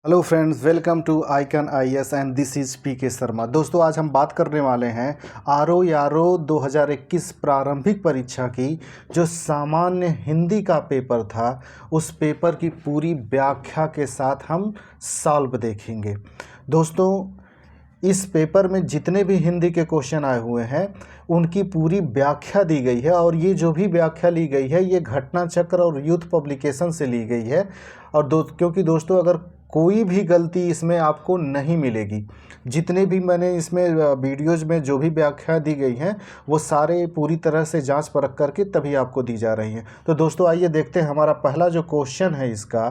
Hello friends, welcome to Icon IAS and this is PK Sharma. दोस्तों, आज हम बात करने वाले हैं आरओ 2021 प्रारंभिक परीक्षा की जो सामान्य हिंदी का पेपर था, उस पेपर की पूरी व्याख्या के साथ हम सॉल्व देखेंगे। दोस्तों, इस पेपर में जितने भी हिंदी के क्वेश्चन आए हुए हैं उनकी पूरी व्याख्या दी गई है और ये जो भी व्याख्या ली गई है ये घटना चक्र और यूथ पब्लिकेशन से ली गई है। और क्योंकि दोस्तों अगर कोई भी गलती इसमें आपको नहीं मिलेगी, जितने भी मैंने इसमें वीडियोज़ में जो भी व्याख्या दी गई हैं वो सारे पूरी तरह से जांच परख करके तभी आपको दी जा रही हैं। तो दोस्तों आइए देखते हैं हमारा पहला जो क्वेश्चन है इसका।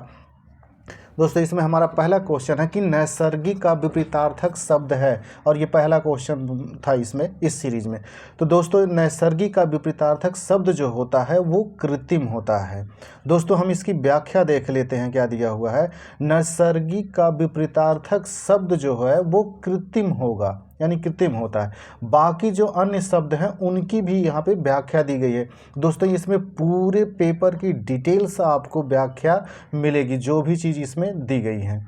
दोस्तों, इसमें हमारा पहला क्वेश्चन है कि नैसर्गिक का विपरीतार्थक शब्द है, और ये पहला क्वेश्चन था इसमें इस सीरीज में। तो दोस्तों, नैसर्गिक का विपरीतार्थक शब्द जो होता है वो कृत्रिम होता है। दोस्तों, हम इसकी व्याख्या देख लेते हैं क्या दिया हुआ है। नैसर्गिक का विपरीतार्थक शब्द जो है वो कृत्रिम होगा, यानी कृत्रिम होता है। बाकी जो अन्य शब्द हैं उनकी भी यहाँ पे व्याख्या दी गई है। दोस्तों, इसमें पूरे पेपर की डिटेल्स आपको व्याख्या मिलेगी, जो भी चीज़ इसमें दी गई है।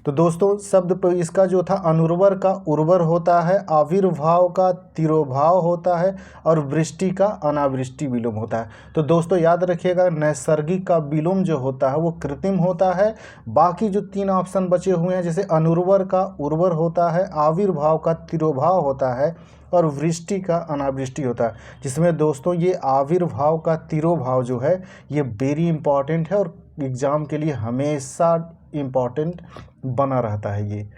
तो दोस्तों, शब्द पर इसका जो था, अनुर्वर का उर्वर होता है, आविर्भाव का तिरोभाव होता है और वृष्टि का अनावृष्टि विलोम होता है। तो दोस्तों याद रखिएगा, नैसर्गिक का विलोम जो होता है वो कृत्रिम होता है। बाकी जो तीन ऑप्शन बचे हुए हैं, जैसे अनुर्वर का उर्वर होता है, आविर्भाव का तिरोभाव होता है और वृष्टि का अनावृष्टि होता है, जिसमें दोस्तों ये आविर्भाव का तिरोभाव जो है ये वेरी इंपॉर्टेंट है और एग्ज़ाम के लिए हमेशा इम्पॉर्टेंट बना रहता है ये।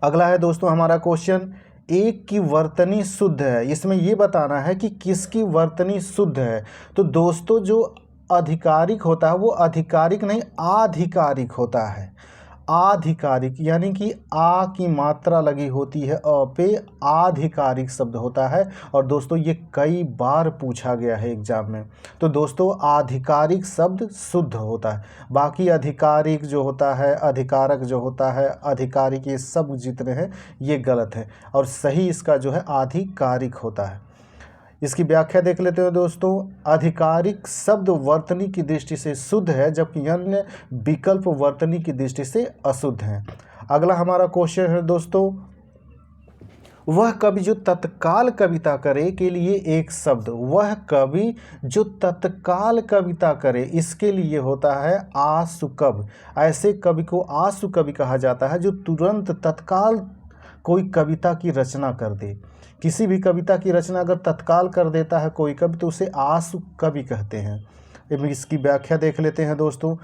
अगला है दोस्तों हमारा क्वेश्चन, एक की वर्तनी शुद्ध है। इसमें ये बताना है कि किसकी वर्तनी शुद्ध है। तो दोस्तों, जो आधिकारिक होता है वो आधिकारिक नहीं आधिकारिक होता है। आधिकारिक यानी कि आ की मात्रा लगी होती है अ पे, आधिकारिक शब्द होता है। और दोस्तों ये कई बार पूछा गया है एग्जाम में। तो दोस्तों, आधिकारिक शब्द शुद्ध होता है। बाकी आधिकारिक जो होता है, अधिकारक जो होता है, आधिकारिक, ये सब जितने हैं ये गलत है और सही इसका जो है आधिकारिक होता है। इसकी व्याख्या देख लेते हैं दोस्तों। आधिकारिक शब्द वर्तनी की दृष्टि से शुद्ध है, जबकि अन्य विकल्प वर्तनी की दृष्टि से अशुद्ध हैं। अगला हमारा क्वेश्चन है दोस्तों, वह कवि जो तत्काल कविता करे के लिए एक शब्द। वह कवि जो तत्काल कविता करे, इसके लिए होता है आशु कवि। ऐसे कवि को आशु कवि कहा जाता है जो तुरंत तत्काल कोई कविता की रचना कर दे। किसी भी कविता की रचना अगर तत्काल कर देता है कोई कवि तो उसे आशु कवि कहते हैं। इसकी व्याख्या देख लेते हैं दोस्तों।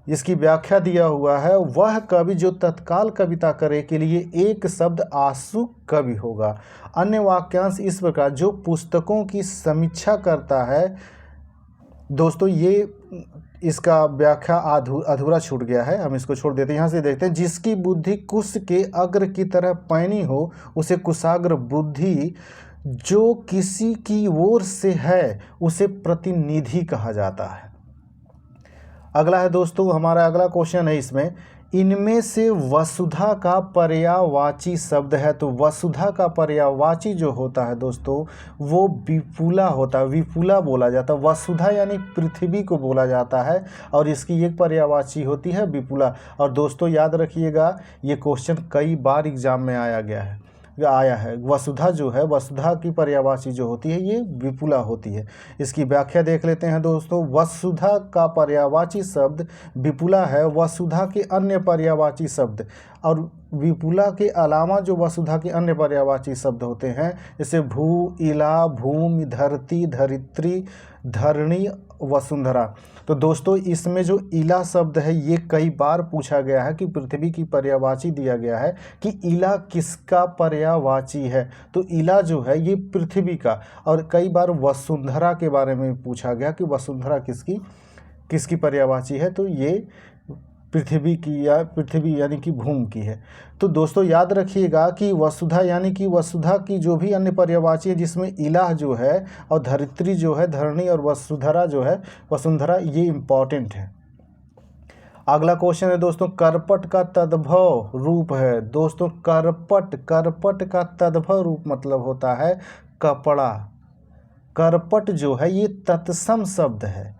इसकी व्याख्या दिया हुआ है, वह कवि जो तत्काल कविता करे के लिए एक शब्द आशु कवि होगा। अन्य वाक्यांश इस प्रकार, जो पुस्तकों की समीक्षा करता है। दोस्तों, ये इसका व्याख्या अधूरा छूट गया है, हम इसको छोड़ देते हैं। यहाँ से देखते हैं, जिसकी बुद्धि कुश के अग्र की तरह पैनी हो उसे कुशाग्र बुद्धि, जो किसी की ओर से है उसे प्रतिनिधि कहा जाता है। अगला है दोस्तों हमारा अगला क्वेश्चन है इसमें, इनमें से वसुधा का पर्यायवाची शब्द है। तो वसुधा का पर्यायवाची जो होता है दोस्तों वो विपुला होता है, विपुला बोला जाता है। वसुधा यानी पृथ्वी को बोला जाता है और इसकी एक पर्यायवाची होती है विपुला। और दोस्तों याद रखिएगा, ये क्वेश्चन कई बार एग्जाम में आया है। वसुधा जो है, वसुधा की पर्यायवाची जो होती है ये विपुला होती है। इसकी व्याख्या देख लेते हैं दोस्तों। वसुधा का पर्यायवाची शब्द विपुला है। वसुधा के अन्य पर्यायवाची शब्द और विपुला के अलावा जो वसुधा के अन्य पर्यायवाची शब्द होते हैं, जैसे भू, इला, भूमि, धरती, धरित्री, धरणी, वसुंधरा। तो दोस्तों, इसमें जो इला शब्द है ये कई बार पूछा गया है कि पृथ्वी की पर्यायवाची दिया गया है कि इला किसका पर्यायवाची है। तो इला जो है ये पृथ्वी का। और कई बार वसुंधरा के बारे में पूछा गया कि वसुंधरा किसकी पर्यायवाची है। तो ये पृथ्वी की, या पृथ्वी यानी कि भूमि की है। तो दोस्तों याद रखिएगा कि वसुधा यानी कि वसुधा की जो भी अन्य पर्यायवाची है, जिसमें इलाह जो है और धरित्री जो है, धरणी, और वसुधरा जो है वसुंधरा, ये इम्पॉर्टेंट है। अगला क्वेश्चन है दोस्तों, करपट का तद्भव रूप है। दोस्तों, करपट का तद्भव रूप मतलब होता है कपड़ा। करपट जो है ये तत्सम शब्द है।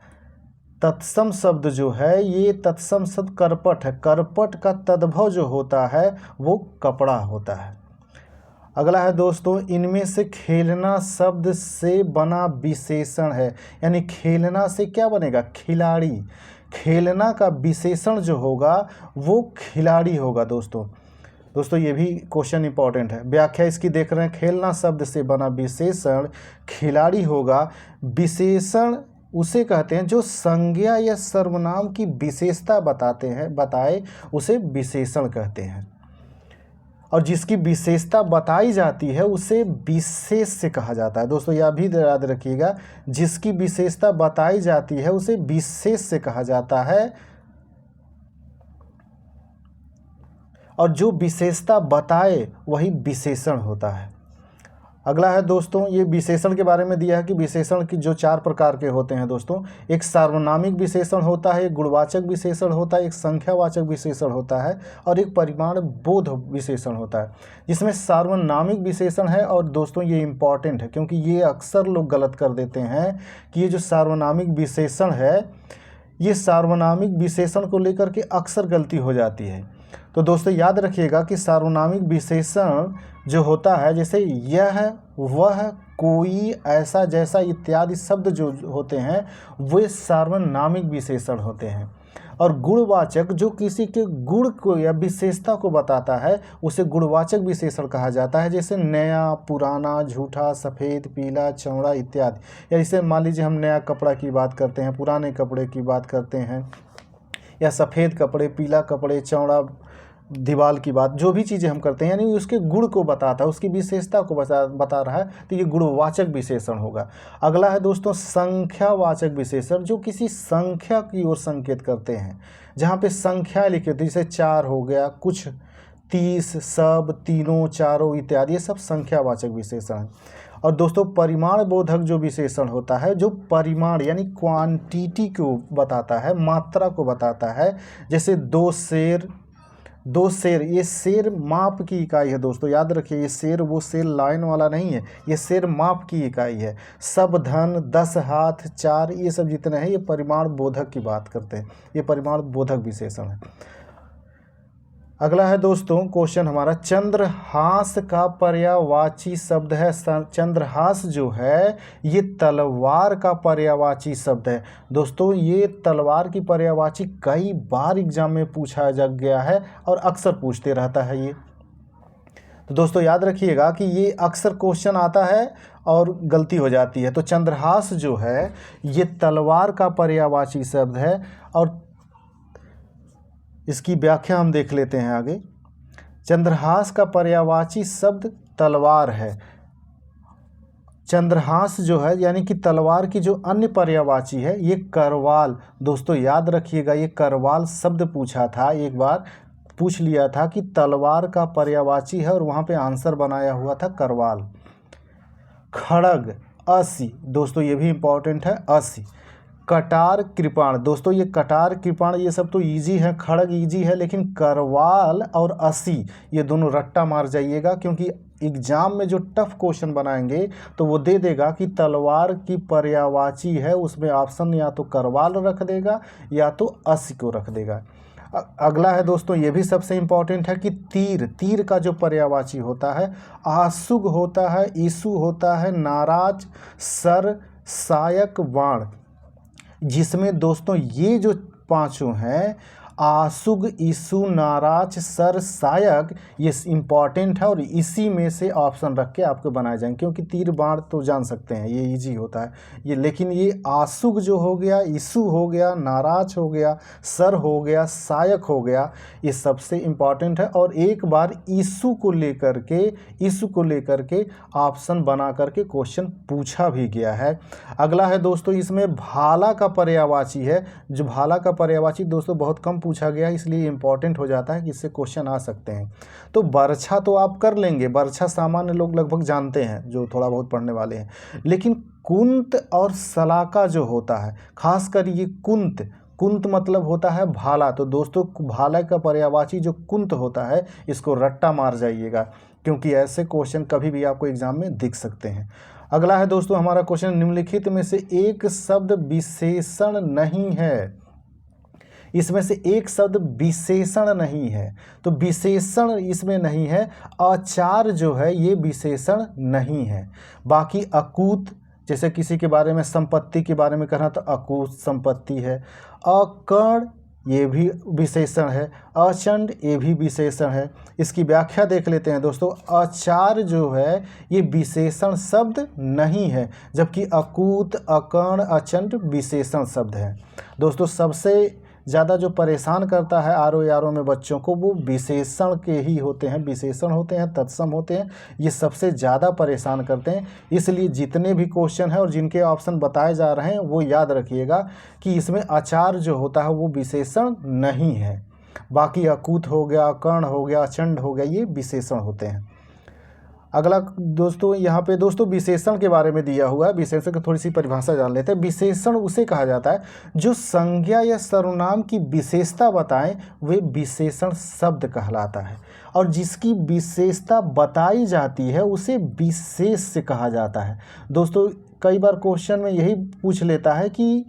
तत्सम शब्द जो है, ये तत्सम शब्द करपट है। करपट का तद्भव जो होता है वो कपड़ा होता है। अगला है दोस्तों, इनमें से खेलना शब्द से बना विशेषण है, यानी खेलना से क्या बनेगा, खिलाड़ी। खेलना का विशेषण जो होगा वो खिलाड़ी होगा दोस्तों ये भी क्वेश्चन इंपॉर्टेंट है। व्याख्या इसकी देख रहे हैं, खेलना शब्द से बना विशेषण खिलाड़ी होगा। विशेषण उसे कहते हैं जो संज्ञा या सर्वनाम की विशेषता बताए उसे विशेषण कहते हैं। और जिसकी विशेषता बताई जाती है उसे विशेष से कहा जाता है। दोस्तों यह भी याद रखिएगा, जिसकी विशेषता बताई जाती है उसे विशेष से कहा जाता है, और जो विशेषता बताए वही विशेषण होता है। अगला है दोस्तों, ये विशेषण के बारे में दिया है कि विशेषण की जो 4 प्रकार के होते हैं दोस्तों। एक सार्वनामिक विशेषण होता है, एक गुणवाचक विशेषण होता है, एक संख्यावाचक विशेषण होता है, और एक परिमाण बोध विशेषण होता है। जिसमें सार्वनामिक विशेषण है, और दोस्तों ये इम्पॉर्टेंट है क्योंकि ये अक्सर लोग गलत कर देते हैं कि ये जो सार्वनामिक विशेषण है, ये सार्वनामिक विशेषण को लेकर के अक्सर गलती हो जाती है। तो दोस्तों याद रखिएगा कि सार्वनामिक विशेषण जो होता है, जैसे यह, वह, कोई, ऐसा, जैसा इत्यादि शब्द जो होते हैं वे सार्वनामिक विशेषण होते हैं। और गुणवाचक जो किसी के गुण को या विशेषता को बताता है उसे गुणवाचक विशेषण कहा जाता है। जैसे नया, पुराना, झूठा, सफ़ेद, पीला, चौड़ा इत्यादि। या जैसे मान लीजिए हम नया कपड़ा की बात करते हैं, पुराने कपड़े की बात करते हैं, या सफ़ेद कपड़े, पीला कपड़े, चौड़ा दीवार की बात, जो भी चीज़ें हम करते हैं यानी उसके गुण को बताता है, उसकी विशेषता को बता रहा है, तो ये गुणवाचक विशेषण होगा। अगला है दोस्तों संख्यावाचक विशेषण, जो किसी संख्या की ओर संकेत करते हैं, जहाँ पे संख्या लिखी होती है, जैसे 4 हो गया, कुछ, 30, सब, तीनों, चारों इत्यादि, ये सब संख्यावाचक विशेषण है। और दोस्तों परिमाण बोधक जो विशेषण होता है, जो परिमाण यानी क्वांटिटी को बताता है, मात्रा को बताता है, जैसे 2 शेर, ये शेर माप की इकाई है दोस्तों, याद रखिए, ये शेर वो शेर लाइन वाला नहीं है, ये शेर माप की इकाई है। सब धन, 10 हाथ, 4, ये सब जितने हैं ये परिमाण बोधक की बात करते हैं, ये परिमाण बोधक विशेषण है। अगला है दोस्तों क्वेश्चन हमारा, चंद्रहास का पर्यायवाची शब्द है। चंद्रहास जो है ये तलवार का पर्यायवाची शब्द है। दोस्तों ये तलवार की पर्यायवाची कई बार एग्जाम में पूछा जा गया है और अक्सर पूछते रहता है ये। तो दोस्तों याद रखिएगा कि ये अक्सर क्वेश्चन आता है और गलती हो जाती है। तो चंद्रहास जो है ये तलवार का पर्यायवाची शब्द है, और इसकी व्याख्या हम देख लेते हैं आगे। चंद्रहास का पर्यायवाची शब्द तलवार है। चंद्रहास जो है यानी कि तलवार की जो अन्य पर्यायवाची है ये करवाल। दोस्तों याद रखिएगा, ये करवाल शब्द पूछा था, एक बार पूछ लिया था कि तलवार का पर्यायवाची है, और वहाँ पे आंसर बनाया हुआ था करवाल। खड़ग, असी, दोस्तों ये भी इम्पॉर्टेंट है, असी। कटार, कृपाण, दोस्तों ये कटार, कृपाण ये सब तो इजी है, खड़ग इजी है, लेकिन करवाल और असी ये दोनों रट्टा मार जाइएगा, क्योंकि एग्जाम में जो टफ क्वेश्चन बनाएंगे तो वो दे देगा कि तलवार की पर्यायवाची है, उसमें ऑप्शन या तो करवाल रख देगा या तो असी को रख देगा। अगला है दोस्तों, ये भी सबसे इम्पॉर्टेंट है कि तीर का जो पर्यायवाची होता है आशुग होता है, ईसु होता है, नाराज, सर, सायक, बाण। जिसमें दोस्तों ये जो 5 हैं, आशुग, ईसु, नाराज, सर, सायक, ये इम्पॉर्टेंट है, और इसी में से ऑप्शन रख के आपको बनाए जाएंगे, क्योंकि तीर बाण तो जान सकते हैं ये इजी होता है ये, लेकिन ये आशुग जो हो गया, ईसु हो गया, नाराज हो गया, सर हो गया, सायक हो गया, ये सबसे इम्पॉर्टेंट है। और एक बार ईसु को लेकर के ऑप्शन बना करके क्वेश्चन पूछा भी गया है। अगला है दोस्तों, इसमें भाला का पर्यायवाची है, जो भाला का पर्यायवाची दोस्तों बहुत कम पूछा गया, इसलिए इंपॉर्टेंट हो जाता है कि इससे क्वेश्चन आ सकते हैं। तो बरछा तो आप कर लेंगे, बरछा सामान्य लोग लगभग जानते हैं जो थोड़ा बहुत पढ़ने वाले हैं, लेकिन कुंत और सलाका जो होता है, खासकर ये कुंत मतलब होता है भाला। तो दोस्तों भाला का पर्यायवाची जो कुंत होता है इसको रट्टा मार जाइएगा, क्योंकि ऐसे क्वेश्चन कभी भी आपको एग्जाम में दिख सकते हैं। अगला है दोस्तों हमारा क्वेश्चन, निम्नलिखित में से एक शब्द विशेषण नहीं है। इसमें से एक शब्द विशेषण नहीं है, तो विशेषण इसमें नहीं है। अचार जो है ये विशेषण नहीं है। बाकी अकूत, जैसे किसी के बारे में, संपत्ति के बारे में कहना तो अकूत संपत्ति है। अकर्ण ये भी विशेषण है। अचंड ये भी विशेषण है। इसकी व्याख्या देख लेते हैं दोस्तों। अचार जो है ये विशेषण शब्द नहीं है, जबकि अकूत, अकर्ण, अचंड विशेषण शब्द हैं। दोस्तों सबसे ज़्यादा जो परेशान करता है आरो में बच्चों को, वो विशेषण के ही होते हैं। विशेषण होते हैं, तत्सम होते हैं, ये सबसे ज़्यादा परेशान करते हैं। इसलिए जितने भी क्वेश्चन हैं और जिनके ऑप्शन बताए जा रहे हैं वो याद रखिएगा कि इसमें आचार जो होता है वो विशेषण नहीं है। बाकी अकूत हो गया, कर्ण हो गया, चंड हो गया, ये विशेषण होते हैं। अगला दोस्तों यहाँ पे दोस्तों विशेषण के बारे में दिया हुआ है। विशेषण की थोड़ी सी परिभाषा जान लेते हैं। विशेषण उसे कहा जाता है जो संज्ञा या सर्वनाम की विशेषता बताएं, वे विशेषण शब्द कहलाता है। और जिसकी विशेषता बताई जाती है उसे विशेष्य कहा जाता है। दोस्तों कई बार क्वेश्चन में यही पूछ लेता है कि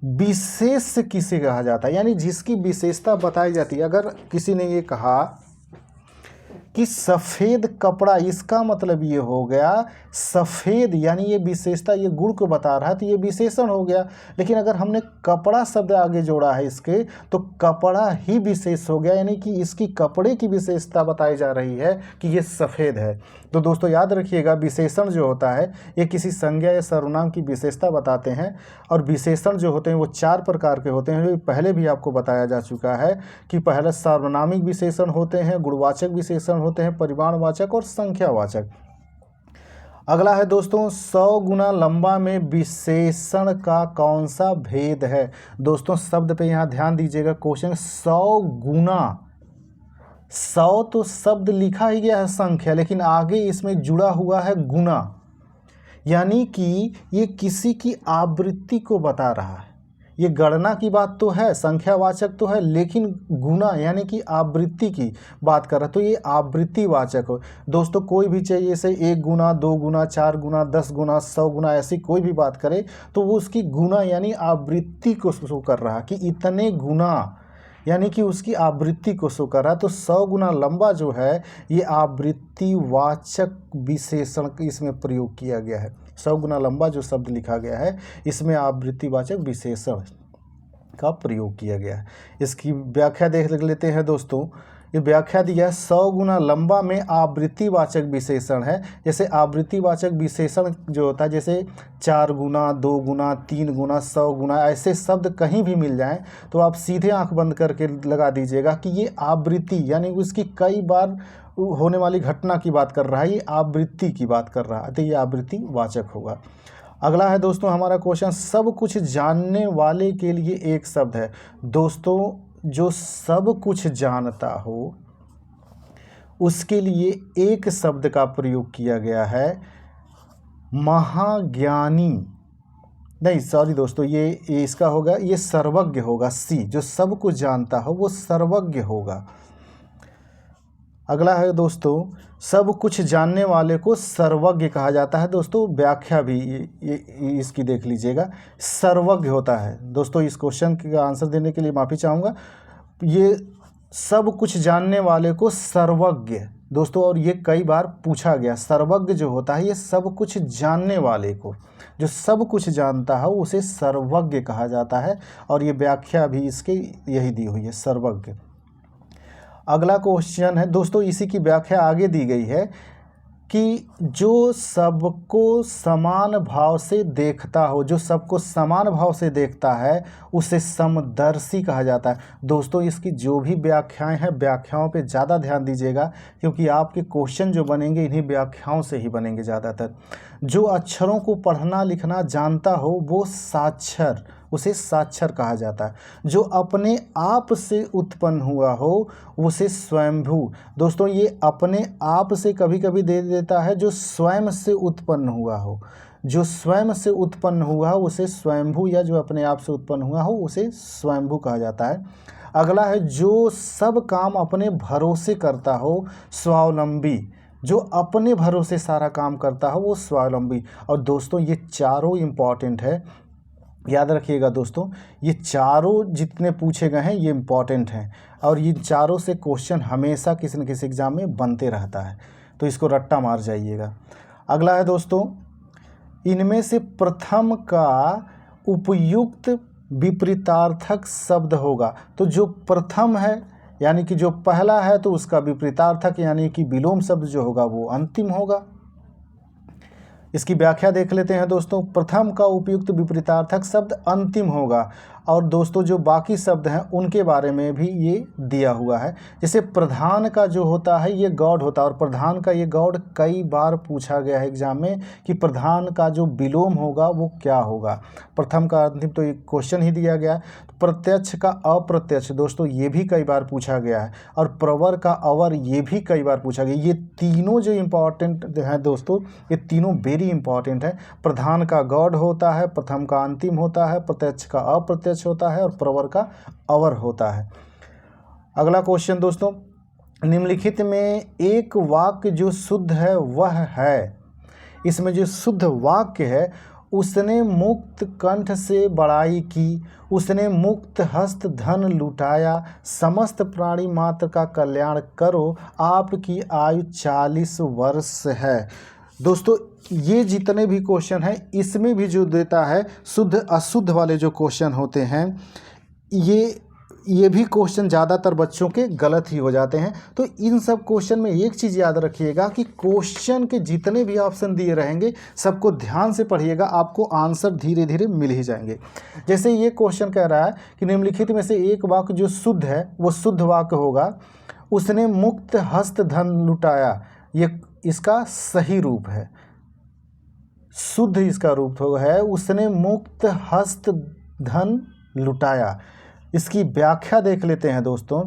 विशेष किसे कहा जाता है, यानी जिसकी विशेषता बताई जाती है। अगर किसी ने ये कहा कि सफ़ेद कपड़ा, इसका मतलब ये हो गया सफ़ेद, यानी ये विशेषता, ये गुण को बता रहा है, तो ये विशेषण हो गया। लेकिन अगर हमने कपड़ा शब्द आगे जोड़ा है इसके, तो कपड़ा ही विशेष हो गया, यानी कि इसकी कपड़े की विशेषता बताई जा रही है कि ये सफ़ेद है। तो दोस्तों याद रखिएगा, विशेषण जो होता है ये किसी संज्ञा या सर्वनाम की विशेषता बताते हैं। और विशेषण जो होते हैं वो 4 प्रकार के होते हैं। पहले भी आपको बताया जा चुका है कि पहले सार्वनामिक विशेषण होते हैं, गुणवाचक विशेषण होते हैं, परिमाणवाचक और संख्यावाचक। अगला है दोस्तों 100 गुना लंबा में विशेषण का कौन सा भेद है। दोस्तों शब्द पे यहाँ ध्यान दीजिएगा। क्वेश्चन 100 गुना, 100 तो शब्द लिखा ही गया है संख्या, लेकिन आगे इसमें जुड़ा हुआ है गुना, यानी कि ये किसी की आवृत्ति को बता रहा है। ये गणना की बात तो है, संख्यावाचक तो है, लेकिन गुना यानी कि आवृत्ति की बात कर रहा है, तो ये आवृत्तिवाचक हो। दोस्तों कोई भी चाहिए, जैसे 1 गुना, 2 गुना, 4 गुना, 10 गुना, 100 गुना, ऐसी कोई भी बात करे तो वो उसकी गुना यानी आवृत्ति को शो कर रहा है कि इतने गुना, यानी कि उसकी आवृत्ति को शो कर रहा है। तो 100 गुना लंबा जो है ये आवृत्तिवाचक विशेषण इसमें प्रयोग किया गया है। 100 गुना लंबा जो शब्द लिखा गया है इसमें आवृत्तिवाचक विशेषण का प्रयोग किया गया है। इसकी व्याख्या देख लेते हैं दोस्तों। ये व्याख्या दिया है 100 गुना लंबा में आवृत्तिवाचक विशेषण है। जैसे आवृत्तिवाचक विशेषण जो होता है, जैसे 4 गुना, 2 गुना, 3 गुना, 100 गुना, ऐसे शब्द कहीं भी मिल जाएं तो आप सीधे आंख बंद करके लगा दीजिएगा कि ये आवृत्ति, यानी उसकी कई बार होने वाली घटना की बात कर रहा है, ये आवृत्ति की बात कर रहा है, तो ये आवृत्तिवाचक होगा। अगला है दोस्तों हमारा क्वेश्चन, सब कुछ जानने वाले के लिए एक शब्द है। दोस्तों जो सब कुछ जानता हो उसके लिए एक शब्द का प्रयोग किया गया है, महाज्ञानी। नहीं सॉरी दोस्तों, ये इसका होगा, ये सर्वज्ञ होगा। सी, जो सब कुछ जानता हो वो सर्वज्ञ होगा। अगला है दोस्तों, सब कुछ जानने वाले को सर्वज्ञ कहा जाता है। दोस्तों व्याख्या भी ये इसकी देख लीजिएगा, सर्वज्ञ होता है। दोस्तों इस क्वेश्चन का आंसर देने के लिए माफ़ी चाहूँगा। ये सब कुछ जानने वाले को सर्वज्ञ, दोस्तों, और ये कई बार पूछा गया, सर्वज्ञ जो होता है ये सब कुछ जानने वाले को, जो सब कुछ जानता है उसे सर्वज्ञ कहा जाता है। और ये व्याख्या भी इसके यही दी हुई है, सर्वज्ञ। अगला क्वेश्चन है दोस्तों, इसी की व्याख्या आगे दी गई है कि जो सबको समान भाव से देखता हो, जो सबको समान भाव से देखता है उसे समदर्शी कहा जाता है। दोस्तों इसकी जो भी व्याख्याएं हैं, व्याख्याओं पे ज़्यादा ध्यान दीजिएगा, क्योंकि आपके क्वेश्चन जो बनेंगे इन्हीं व्याख्याओं से ही बनेंगे ज़्यादातर। जो अक्षरों को पढ़ना लिखना जानता हो वो साक्षर, उसे साक्षर कहा जाता है। जो अपने आप से उत्पन्न हुआ हो उसे स्वयंभू। दोस्तों ये अपने आप से कभी कभी दे देता है, जो स्वयं से उत्पन्न हुआ हो, जो स्वयं से उत्पन्न हुआ हो उसे स्वयंभू, या जो अपने आप से उत्पन्न हुआ हो उसे स्वयंभू कहा जाता है। अगला है जो सब काम अपने भरोसे करता हो, स्वावलंबी। जो अपने भरोसे सारा काम करता है वो स्वावलंबी। और दोस्तों ये चारों इम्पॉर्टेंट है, याद रखिएगा दोस्तों, ये चारों जितने पूछे गए हैं ये इम्पॉर्टेंट हैं और ये चारों से क्वेश्चन हमेशा किसी न किसी एग्ज़ाम में बनते रहता है, तो इसको रट्टा मार जाइएगा। अगला है दोस्तों, इनमें से प्रथम का उपयुक्त विपरीतार्थक शब्द होगा। तो जो प्रथम है यानी कि जो पहला है तो उसका विपरीतार्थक यानी कि विलोम शब्द जो होगा वो अंतिम होगा। इसकी व्याख्या देख लेते हैं दोस्तों। प्रथम का उपयुक्त विपरीतार्थक शब्द अंतिम होगा। और दोस्तों जो बाकी शब्द हैं उनके बारे में भी ये दिया हुआ है। जैसे प्रधान का जो होता है ये गॉड होता है, और प्रधान का ये गॉड कई बार पूछा गया है एग्जाम में कि प्रधान का जो विलोम होगा वो क्या होगा। प्रथम का अंतिम तो ये क्वेश्चन ही दिया गया है। प्रत्यक्ष का अप्रत्यक्ष दोस्तों ये भी कई बार पूछा गया है, और प्रवर का अवर ये भी कई बार पूछा गया। ये तीनों जो इम्पॉर्टेंट हैं दोस्तों, ये तीनों वेरी इंपॉर्टेंट है। प्रधान का गॉड होता है, प्रथम का अंतिम होता है, प्रत्यक्ष का अप्रत्यक्ष होता है और प्रवर का अवर होता है। अगला क्वेश्चन दोस्तों, निम्नलिखित में एक वाक्य जो शुद्ध है वह है। इसमें जो शुद्ध वाक्य है, उसने मुक्त कंठ से बड़ाई की, उसने मुक्त हस्त धन लुटाया, समस्त प्राणी मात्र का कल्याण करो, आपकी आयु 40 वर्ष है। दोस्तों ये जितने भी क्वेश्चन हैं इसमें भी जो देता है शुद्ध अशुद्ध वाले जो क्वेश्चन होते हैं, ये भी क्वेश्चन ज़्यादातर बच्चों के गलत ही हो जाते हैं। तो इन सब क्वेश्चन में एक चीज़ याद रखिएगा कि क्वेश्चन के जितने भी ऑप्शन दिए रहेंगे सबको ध्यान से पढ़िएगा, आपको आंसर धीरे धीरे मिल ही जाएंगे। जैसे ये क्वेश्चन कह रहा है कि निम्नलिखित में से एक वाक्य जो शुद्ध है वो शुद्ध वाक्य होगा, उसने मुक्त हस्त धन लुटाया। ये इसका सही रूप है, शुद्ध इसका रूप है उसने मुक्त हस्त धन लुटाया। इसकी व्याख्या देख लेते हैं दोस्तों,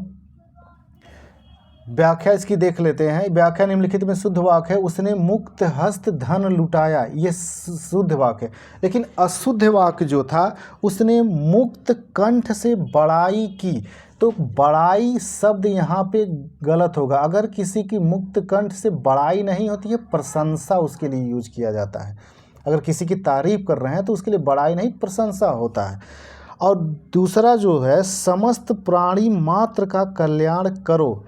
व्याख्या इसकी देख लेते हैं। व्याख्या निम्नलिखित में शुद्ध वाक्य है उसने मुक्त हस्त धन लुटाया, ये शुद्ध वाक्य है। लेकिन अशुद्ध वाक्य जो था उसने मुक्त कंठ से बड़ाई की, तो बड़ाई शब्द यहाँ पे गलत होगा। अगर किसी की मुक्त कंठ से बड़ाई नहीं होती है, प्रशंसा उसके लिए यूज किया जाता है। अगर किसी की तारीफ कर रहे हैं तो उसके लिए बड़ाई नहीं प्रशंसा होता है। और दूसरा जो है समस्त प्राणी मात्र का कल्याण करो,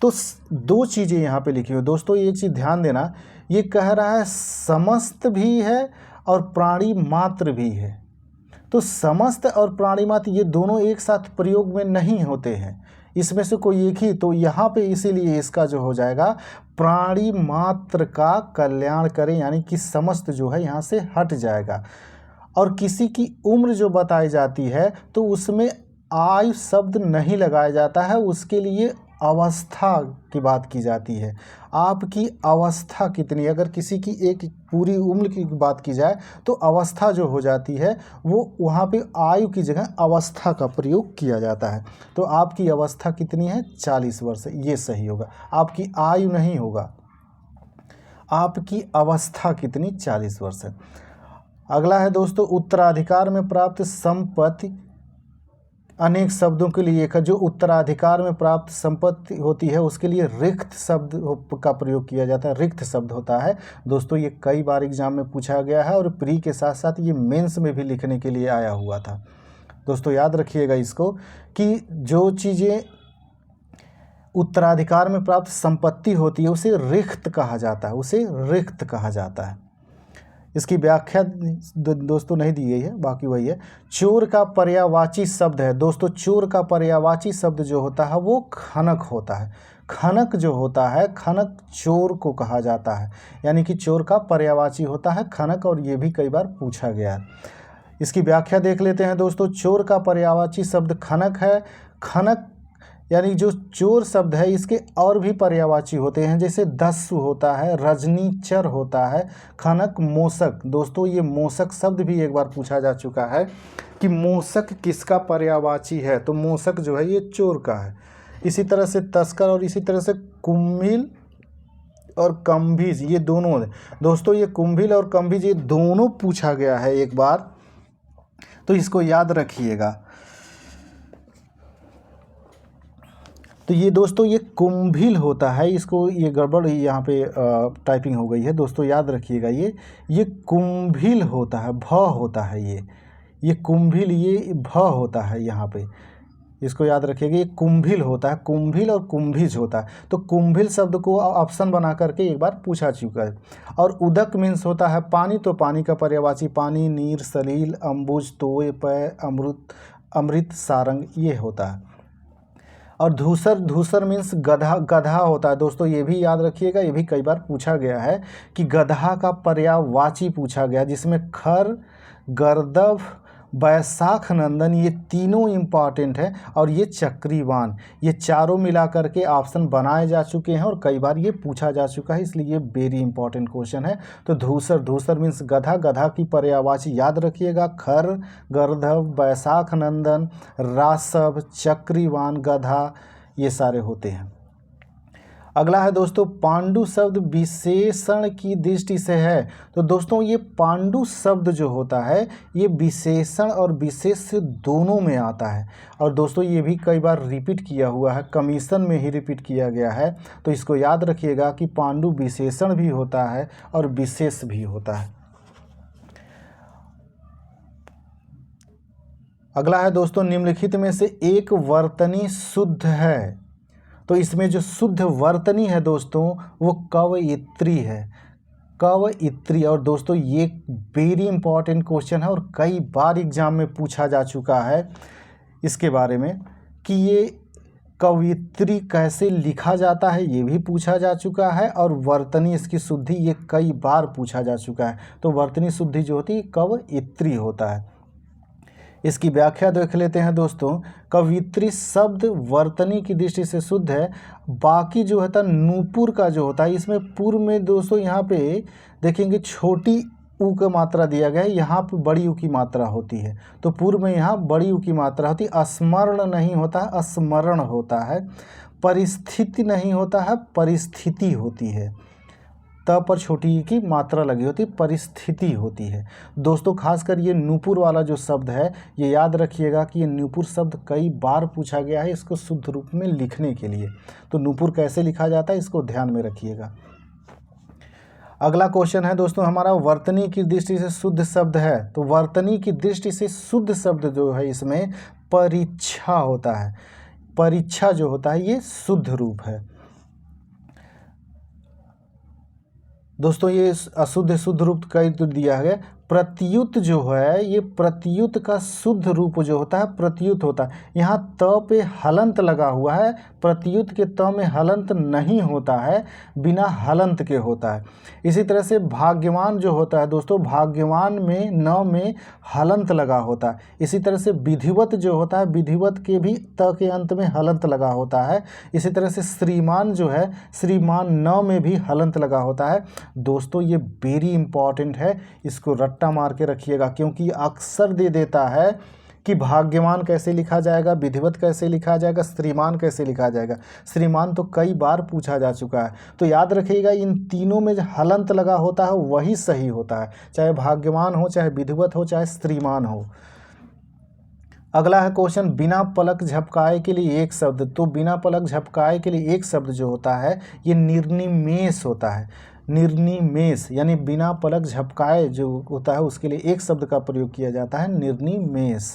तो दो चीज़ें यहाँ पे लिखी हुई दोस्तों, एक चीज़ ध्यान देना, ये कह रहा है समस्त भी है और प्राणी मात्र भी है। तो समस्त और प्राणी मात्र ये दोनों एक साथ प्रयोग में नहीं होते हैं, इसमें से कोई एक ही। तो यहाँ पे इसीलिए इसका जो हो जाएगा प्राणी मात्र का कल्याण करें, यानी कि समस्त जो है यहाँ से हट जाएगा। और किसी की उम्र जो बताई जाती है तो उसमें आयु शब्द नहीं लगाया जाता है, उसके लिए अवस्था की बात की जाती है। आपकी अवस्था कितनी, अगर किसी की एक पूरी उम्र की बात की जाए तो अवस्था जो हो जाती है वो वहाँ पे आयु की जगह अवस्था का प्रयोग किया जाता है। तो आपकी अवस्था कितनी है, 40 वर्ष, ये सही होगा। आपकी आयु नहीं होगा, आपकी अवस्था कितनी, 40 वर्ष है। अगला है दोस्तों, उत्तराधिकार में प्राप्त संपत्ति अनेक शब्दों के लिए एक है। जो उत्तराधिकार में प्राप्त संपत्ति होती है उसके लिए रिक्त शब्द का प्रयोग किया जाता है, रिक्त शब्द होता है दोस्तों। ये कई बार एग्जाम में पूछा गया है और प्री के साथ साथ ये मेंस में भी लिखने के लिए आया हुआ था दोस्तों। याद रखिएगा इसको कि जो चीज़ें उत्तराधिकार में प्राप्त संपत्ति होती है उसे रिक्त कहा जाता है, उसे रिक्त कहा जाता है। इसकी व्याख्या दोस्तों नहीं दी गई है, बाकी वही है। चोर का पर्यायवाची शब्द है दोस्तों, चोर का पर्यायवाची शब्द जो होता है वो खनक होता है। खनक जो होता है, खनक चोर को कहा जाता है, यानी कि चोर का पर्यायवाची होता है खनक, और ये भी कई बार पूछा गया है। इसकी व्याख्या देख लेते हैं दोस्तों। चोर का पर्यायवाची शब्द खनक है। खनक यानी जो चोर शब्द है इसके और भी पर्यायवाची होते हैं, जैसे दस्यु होता है, रजनीचर होता है, खनक, मोसक। दोस्तों ये मोसक शब्द भी एक बार पूछा जा चुका है कि मोसक किसका पर्यायवाची है, तो मोसक जो है ये चोर का है। इसी तरह से तस्कर और इसी तरह से कुम्भिल और कम्भिज, ये दोनों दोस्तों, ये कुम्भिल और कम्भिज ये दोनों पूछा गया है एक बार, तो इसको याद रखिएगा। तो ये दोस्तों ये कुंभिल होता है, इसको ये गड़बड़ यहाँ पे टाइपिंग हो गई है दोस्तों, याद रखिएगा ये कुंभिल होता है, भ होता है ये कुंभिल, ये भ होता है यहाँ पे, इसको याद रखिएगा। ये कुंभिल होता है, कुंभिल और कुंभिज होता है। तो कुंभिल शब्द को ऑप्शन बना करके एक बार पूछा चुका है। और उदक मीन्स होता है पानी, तो पानी का पर्यायवाची पानी, नीर, सलील, अम्बुज, तोय, पय, अमृत, सारंग ये होता है। और धूसर, धूसर मीन्स गधा, गधा होता है दोस्तों, ये भी याद रखिएगा, ये भी कई बार पूछा गया है कि गधा का पर्यायवाची पूछा गया, जिसमें खर, गर्दभ, बैसाख नंदन ये तीनों इम्पॉर्टेंट है। और ये चक्रीवान, ये चारों मिला करके ऑप्शन बनाए जा चुके हैं और कई बार ये पूछा जा चुका है, इसलिए ये वेरी इंपॉर्टेंट क्वेश्चन है। तो धूसर, धूसर मीन्स गधा, गधा की पर्यायवाची याद रखिएगा, खर, गर्दभ, बैसाख नंदन, रासव, चक्रीवान, गधा ये सारे होते हैं। अगला है दोस्तों पांडु शब्द विशेषण की दृष्टि से है। तो दोस्तों ये पांडु शब्द जो होता है ये विशेषण और विशेष दोनों में आता है। और दोस्तों ये भी कई बार रिपीट किया हुआ है, कमीशन में ही रिपीट किया गया है। तो इसको याद रखिएगा कि पांडु विशेषण भी होता है और विशेष भी होता है। अगला है दोस्तों निम्नलिखित में से एक वर्तनी शुद्ध है। तो इसमें जो शुद्ध वर्तनी है दोस्तों वो कवयित्री है, कवयित्री। और दोस्तों ये वेरी इंपॉर्टेंट क्वेश्चन है और कई बार एग्जाम में पूछा जा चुका है इसके बारे में कि ये कवयित्री कैसे लिखा जाता है, ये भी पूछा जा चुका है। और वर्तनी इसकी शुद्धि ये कई बार पूछा जा चुका है। तो वर्तनी शुद्धि जो होती है कवयित्री होता है। इसकी व्याख्या देख लेते हैं दोस्तों। कवयित्री शब्द वर्तनी की दृष्टि से शुद्ध है। बाकी जो होता है नूपुर का जो होता है, इसमें पूर्व में दोस्तों यहाँ पे देखेंगे छोटी ऊ का मात्रा दिया गया है, यहाँ पे बड़ी ऊ की मात्रा होती है। तो पूर्व में यहाँ बड़ी ऊ की मात्रा होती है। स्मरण नहीं होता है, स्मरण होता है। परिस्थिति नहीं होता है, परिस्थिति होती है। त पर छोटी ई की मात्रा लगी होती है, परिस्थिति होती है। दोस्तों खासकर ये नूपुर वाला जो शब्द है ये याद रखिएगा कि ये नूपुर शब्द कई बार पूछा गया है इसको शुद्ध रूप में लिखने के लिए। तो नूपुर कैसे लिखा जाता है इसको ध्यान में रखिएगा। अगला क्वेश्चन है दोस्तों हमारा वर्तनी की दृष्टि से शुद्ध शब्द है। तो वर्तनी की दृष्टि से शुद्ध शब्द जो है इसमें परीक्षा होता है। परीक्षा जो होता है ये शुद्ध रूप है दोस्तों। ये अशुद्ध शुद्ध रूप कई तो दिया है। प्रत्युत जो है ये प्रत्युत का शुद्ध रूप जो होता है प्रत्युत होता है। यहाँ त पे हलंत लगा हुआ है, प्रत्युत के त में हलंत नहीं होता है, बिना हलंत के होता है। इसी तरह से भाग्यवान जो होता है दोस्तों, भाग्यवान में न में हलंत लगा होता है। इसी तरह से विधिवत जो होता है, विधिवत के भी त के अंत में हलंत लगा होता है। इसी तरह से श्रीमान जो है, श्रीमान न में भी हलंत लगा होता है। दोस्तों ये वेरी इंपॉर्टेंट है, इसको रट्टा मार के रखिएगा क्योंकि अक्सर दे देता है कि भाग्यवान कैसे लिखा जाएगा, विधिवत कैसे लिखा जाएगा, श्रीमान कैसे लिखा जाएगा। श्रीमान तो कई बार पूछा जा चुका है। तो याद रखिएगा इन तीनों में जो हलंत लगा होता है वही सही होता है, चाहे भाग्यवान हो, चाहे विधिवत हो, चाहे श्रीमान हो। अगला है क्वेश्चन बिना पलक झपकाए के लिए एक शब्द। तो बिना पलक झपकाए के लिए एक शब्द जो होता है ये निर्निमेष होता है। निर्निमेष यानी बिना पलक झपकाए जो होता है उसके लिए एक शब्द का प्रयोग किया जाता है, निर्निमेष।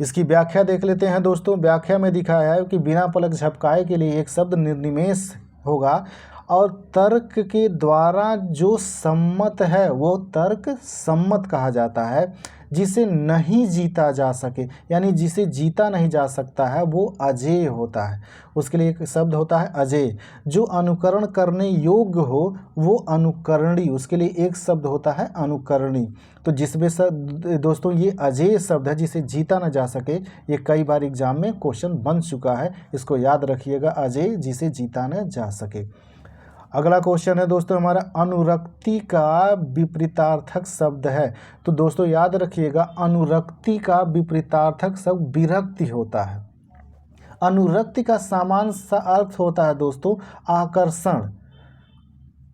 इसकी व्याख्या देख लेते हैं दोस्तों। व्याख्या में दिखाया है कि बिना पलक झपकाए के लिए एक शब्द निर्निमेष होगा और तर्क के द्वारा जो सम्मत है वो तर्क सम्मत कहा जाता है। जिसे नहीं जीता जा सके यानी जिसे जीता नहीं जा सकता है वो अजेय होता है, उसके लिए एक शब्द होता है अजेय। जो अनुकरण करने योग्य हो वो अनुकरणी, उसके लिए एक शब्द होता है अनुकरणी। तो जिसमें दोस्तों ये अजेय शब्द है जिसे जीता न जा सके, ये कई बार एग्जाम में क्वेश्चन बन चुका है, इसको याद रखिएगा, अजेय जिसे जीता न जा सके। अगला क्वेश्चन है दोस्तों हमारा अनुरक्ति का विपरीतार्थक शब्द है। तो दोस्तों याद रखिएगा अनुरक्ति का विपरीतार्थक शब्द विरक्ति होता है। अनुरक्ति का सामान्य सा अर्थ होता है दोस्तों आकर्षण।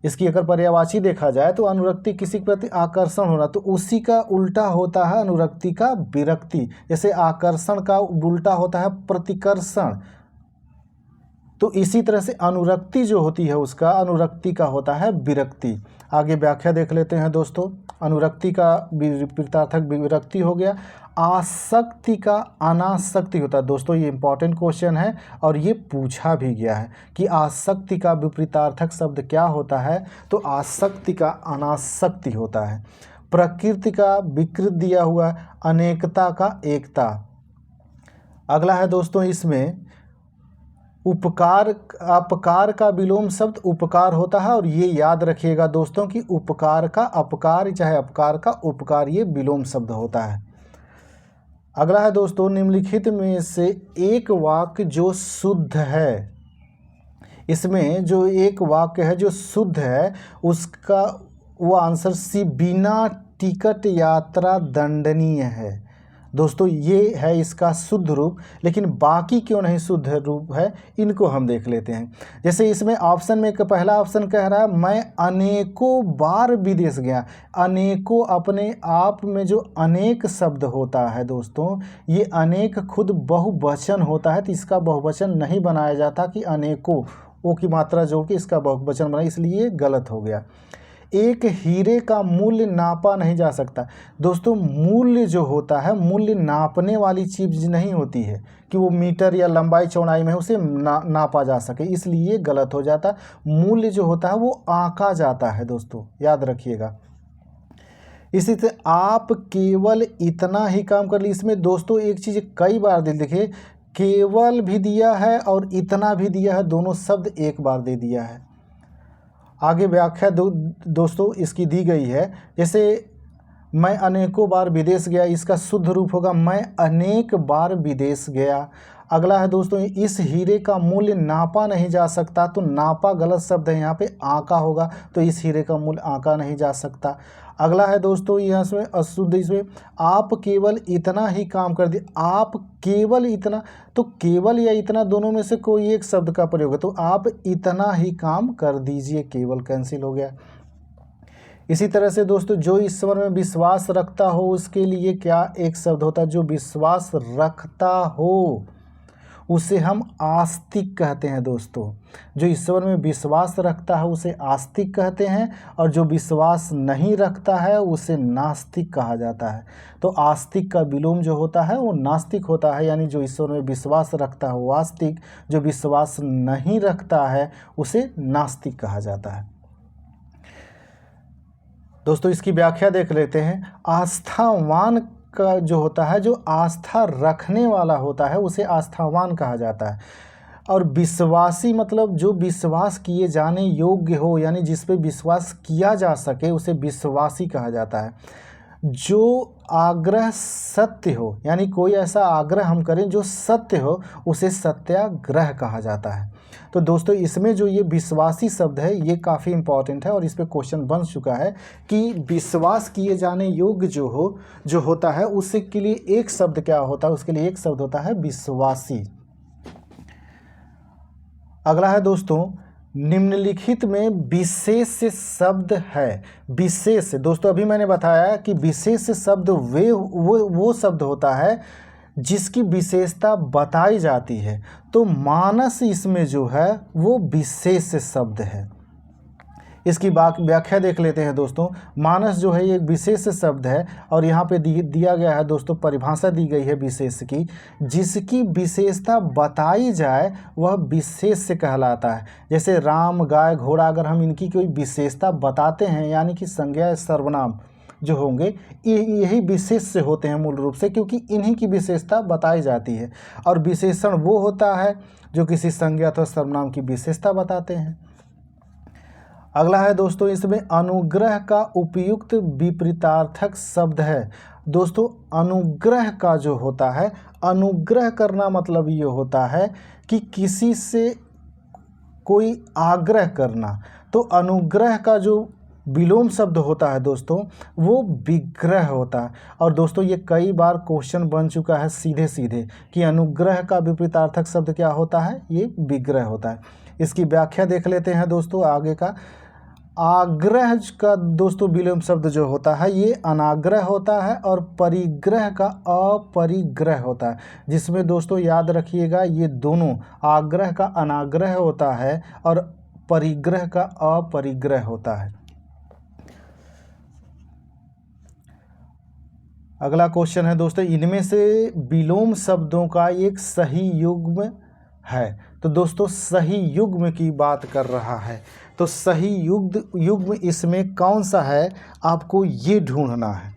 इसकी अगर पर्यायवाची देखा जाए तो अनुरक्ति किसी के प्रति आकर्षण होना, तो उसी का उल्टा होता है अनुरक्ति का विरक्ति। जैसे आकर्षण का उल्टा होता है प्रतिकर्षण, तो इसी तरह से अनुरक्ति जो होती है उसका अनुरक्ति का होता है विरक्ति। आगे व्याख्या देख लेते हैं दोस्तों। अनुरक्ति का विपरीतार्थक विरक्ति हो गया। आसक्ति का अनासक्ति होता है। दोस्तों ये इंपॉर्टेंट क्वेश्चन है और ये पूछा भी गया है कि आसक्ति का विपरीतार्थक शब्द क्या होता है, तो आसक्ति का अनासक्ति होता है। प्रकृति का विकृत दिया हुआ, अनेकता का एकता। अगला है दोस्तों इसमें उपकार, अपकार का विलोम शब्द उपकार होता है और ये याद रखिएगा दोस्तों कि उपकार का अपकार चाहे अपकार का उपकार ये विलोम शब्द होता है। अगला है दोस्तों निम्नलिखित में से एक वाक्य जो शुद्ध है, इसमें जो एक वाक्य है जो शुद्ध है उसका वो आंसर सी, बिना टिकट यात्रा दंडनीय है। दोस्तों ये है इसका शुद्ध रूप, लेकिन बाकी क्यों नहीं शुद्ध रूप है इनको हम देख लेते हैं। जैसे इसमें ऑप्शन में पहला ऑप्शन कह रहा है मैं अनेकों बार विदेश गया। अनेकों अपने आप में जो अनेक शब्द होता है दोस्तों, ये अनेक खुद बहुवचन होता है, तो इसका बहुवचन नहीं बनाया जाता कि अनेकों ओ की मात्रा जोड़ के इसका बहुवचन बनाए, इसलिए गलत हो गया। एक हीरे का मूल्य नापा नहीं जा सकता। दोस्तों मूल्य जो होता है, मूल्य नापने वाली चीज़ नहीं होती है कि वो मीटर या लंबाई चौड़ाई में उसे नापा जा सके, इसलिए गलत हो जाता। मूल्य जो होता है वो आंका जाता है दोस्तों, याद रखिएगा। इसी से आप केवल इतना ही काम कर ली। इसमें दोस्तों एक चीज़ कई बार देखिए, केवल भी दिया है और इतना भी दिया है, दोनों शब्द एक बार दे दिया है। आगे व्याख्या दोस्तों इसकी दी गई है। जैसे मैं अनेकों बार विदेश गया, इसका शुद्ध रूप होगा मैं अनेक बार विदेश गया। अगला है दोस्तों इस हीरे का मूल्य नापा नहीं जा सकता, तो नापा गलत शब्द है, यहाँ पे आंका होगा, तो इस हीरे का मूल्य आंका नहीं जा सकता। अगला है दोस्तों यहाँ से अशुद्ध, इसमें आप केवल इतना ही काम कर दिए। आप केवल इतना, तो केवल या इतना दोनों में से कोई एक शब्द का प्रयोग है, तो आप इतना ही काम कर दीजिए, केवल कैंसिल हो गया। इसी तरह से दोस्तों जो ईश्वर में विश्वास रखता हो उसके लिए क्या एक शब्द होता है, जो विश्वास रखता हो उसे हम आस्तिक कहते हैं दोस्तों। जो ईश्वर में विश्वास रखता है उसे आस्तिक कहते हैं, और जो विश्वास नहीं रखता है उसे नास्तिक कहा जाता है। तो आस्तिक का विलोम जो होता है वो नास्तिक होता है, यानी जो ईश्वर में विश्वास रखता है वो आस्तिक, जो विश्वास नहीं रखता है उसे नास्तिक कहा जाता है। दोस्तों इसकी व्याख्या देख लेते हैं। आस्थावान का जो होता है, जो आस्था रखने वाला होता है उसे आस्थावान कहा जाता है। और विश्वासी मतलब जो विश्वास किए जाने योग्य हो, यानी जिस पे विश्वास किया जा सके उसे विश्वासी कहा जाता है। जो आग्रह सत्य हो, यानी कोई ऐसा आग्रह हम करें जो सत्य हो उसे सत्याग्रह कहा जाता है। तो दोस्तों इसमें जो ये विश्वासी शब्द है ये काफ़ी इंपॉर्टेंट है और इस पे क्वेश्चन बन चुका है कि विश्वास किए जाने योग्य जो होता है उसके के लिए एक शब्द क्या होता है, उसके लिए एक शब्द होता है विश्वासी। अगला है दोस्तों निम्नलिखित में विशेष शब्द है। विशेष दोस्तों अभी मैंने बताया कि विशेष शब्द वो शब्द होता है जिसकी विशेषता बताई जाती है। तो मानस इसमें जो है वो विशेष शब्द है। इसकी व्याख्या देख लेते हैं दोस्तों। मानस जो है ये एक विशेष शब्द है और यहाँ पे दिया गया है दोस्तों, परिभाषा दी गई है विशेष की। जिसकी विशेषता बताई जाए वह विशेष कहलाता है। जैसे राम, गाय, घोड़ा, अगर हम इनकी कोई विशेषता बताते हैं, यानी कि संज्ञा या सर्वनाम जो होंगे यही विशेष से होते हैं मूल रूप से, क्योंकि इन्हीं की विशेषता बताई जाती है। और विशेषण वो होता है जो किसी संज्ञा अथवा सर्वनाम की विशेषता बताते हैं। अगला है दोस्तों इसमें अनुग्रह का उपयुक्त विपरीतार्थक शब्द है। दोस्तों अनुग्रह का जो होता है, अनुग्रह करना मतलब ये होता है कि किसी से कोई आग्रह करना। तो अनुग्रह का जो विलोम शब्द होता है दोस्तों वो विग्रह होता है। और दोस्तों ये कई बार क्वेश्चन बन चुका है सीधे सीधे कि अनुग्रह का विपरीतार्थक शब्द क्या होता है, ये विग्रह होता है। इसकी व्याख्या देख लेते हैं दोस्तों आगे का। आग्रह का दोस्तों विलोम शब्द जो होता है ये अनाग्रह होता है और परिग्रह का अपरिग्रह होता है, जिसमें दोस्तों याद रखिएगा ये दोनों आग्रह का अनाग्रह होता है और परिग्रह का अपरिग्रह होता है। अगला क्वेश्चन है दोस्तों, इनमें से विलोम शब्दों का एक सही युग्म है। तो दोस्तों सही युग्म की बात कर रहा है, तो सही युग्म इसमें कौन सा है आपको ये ढूंढना है।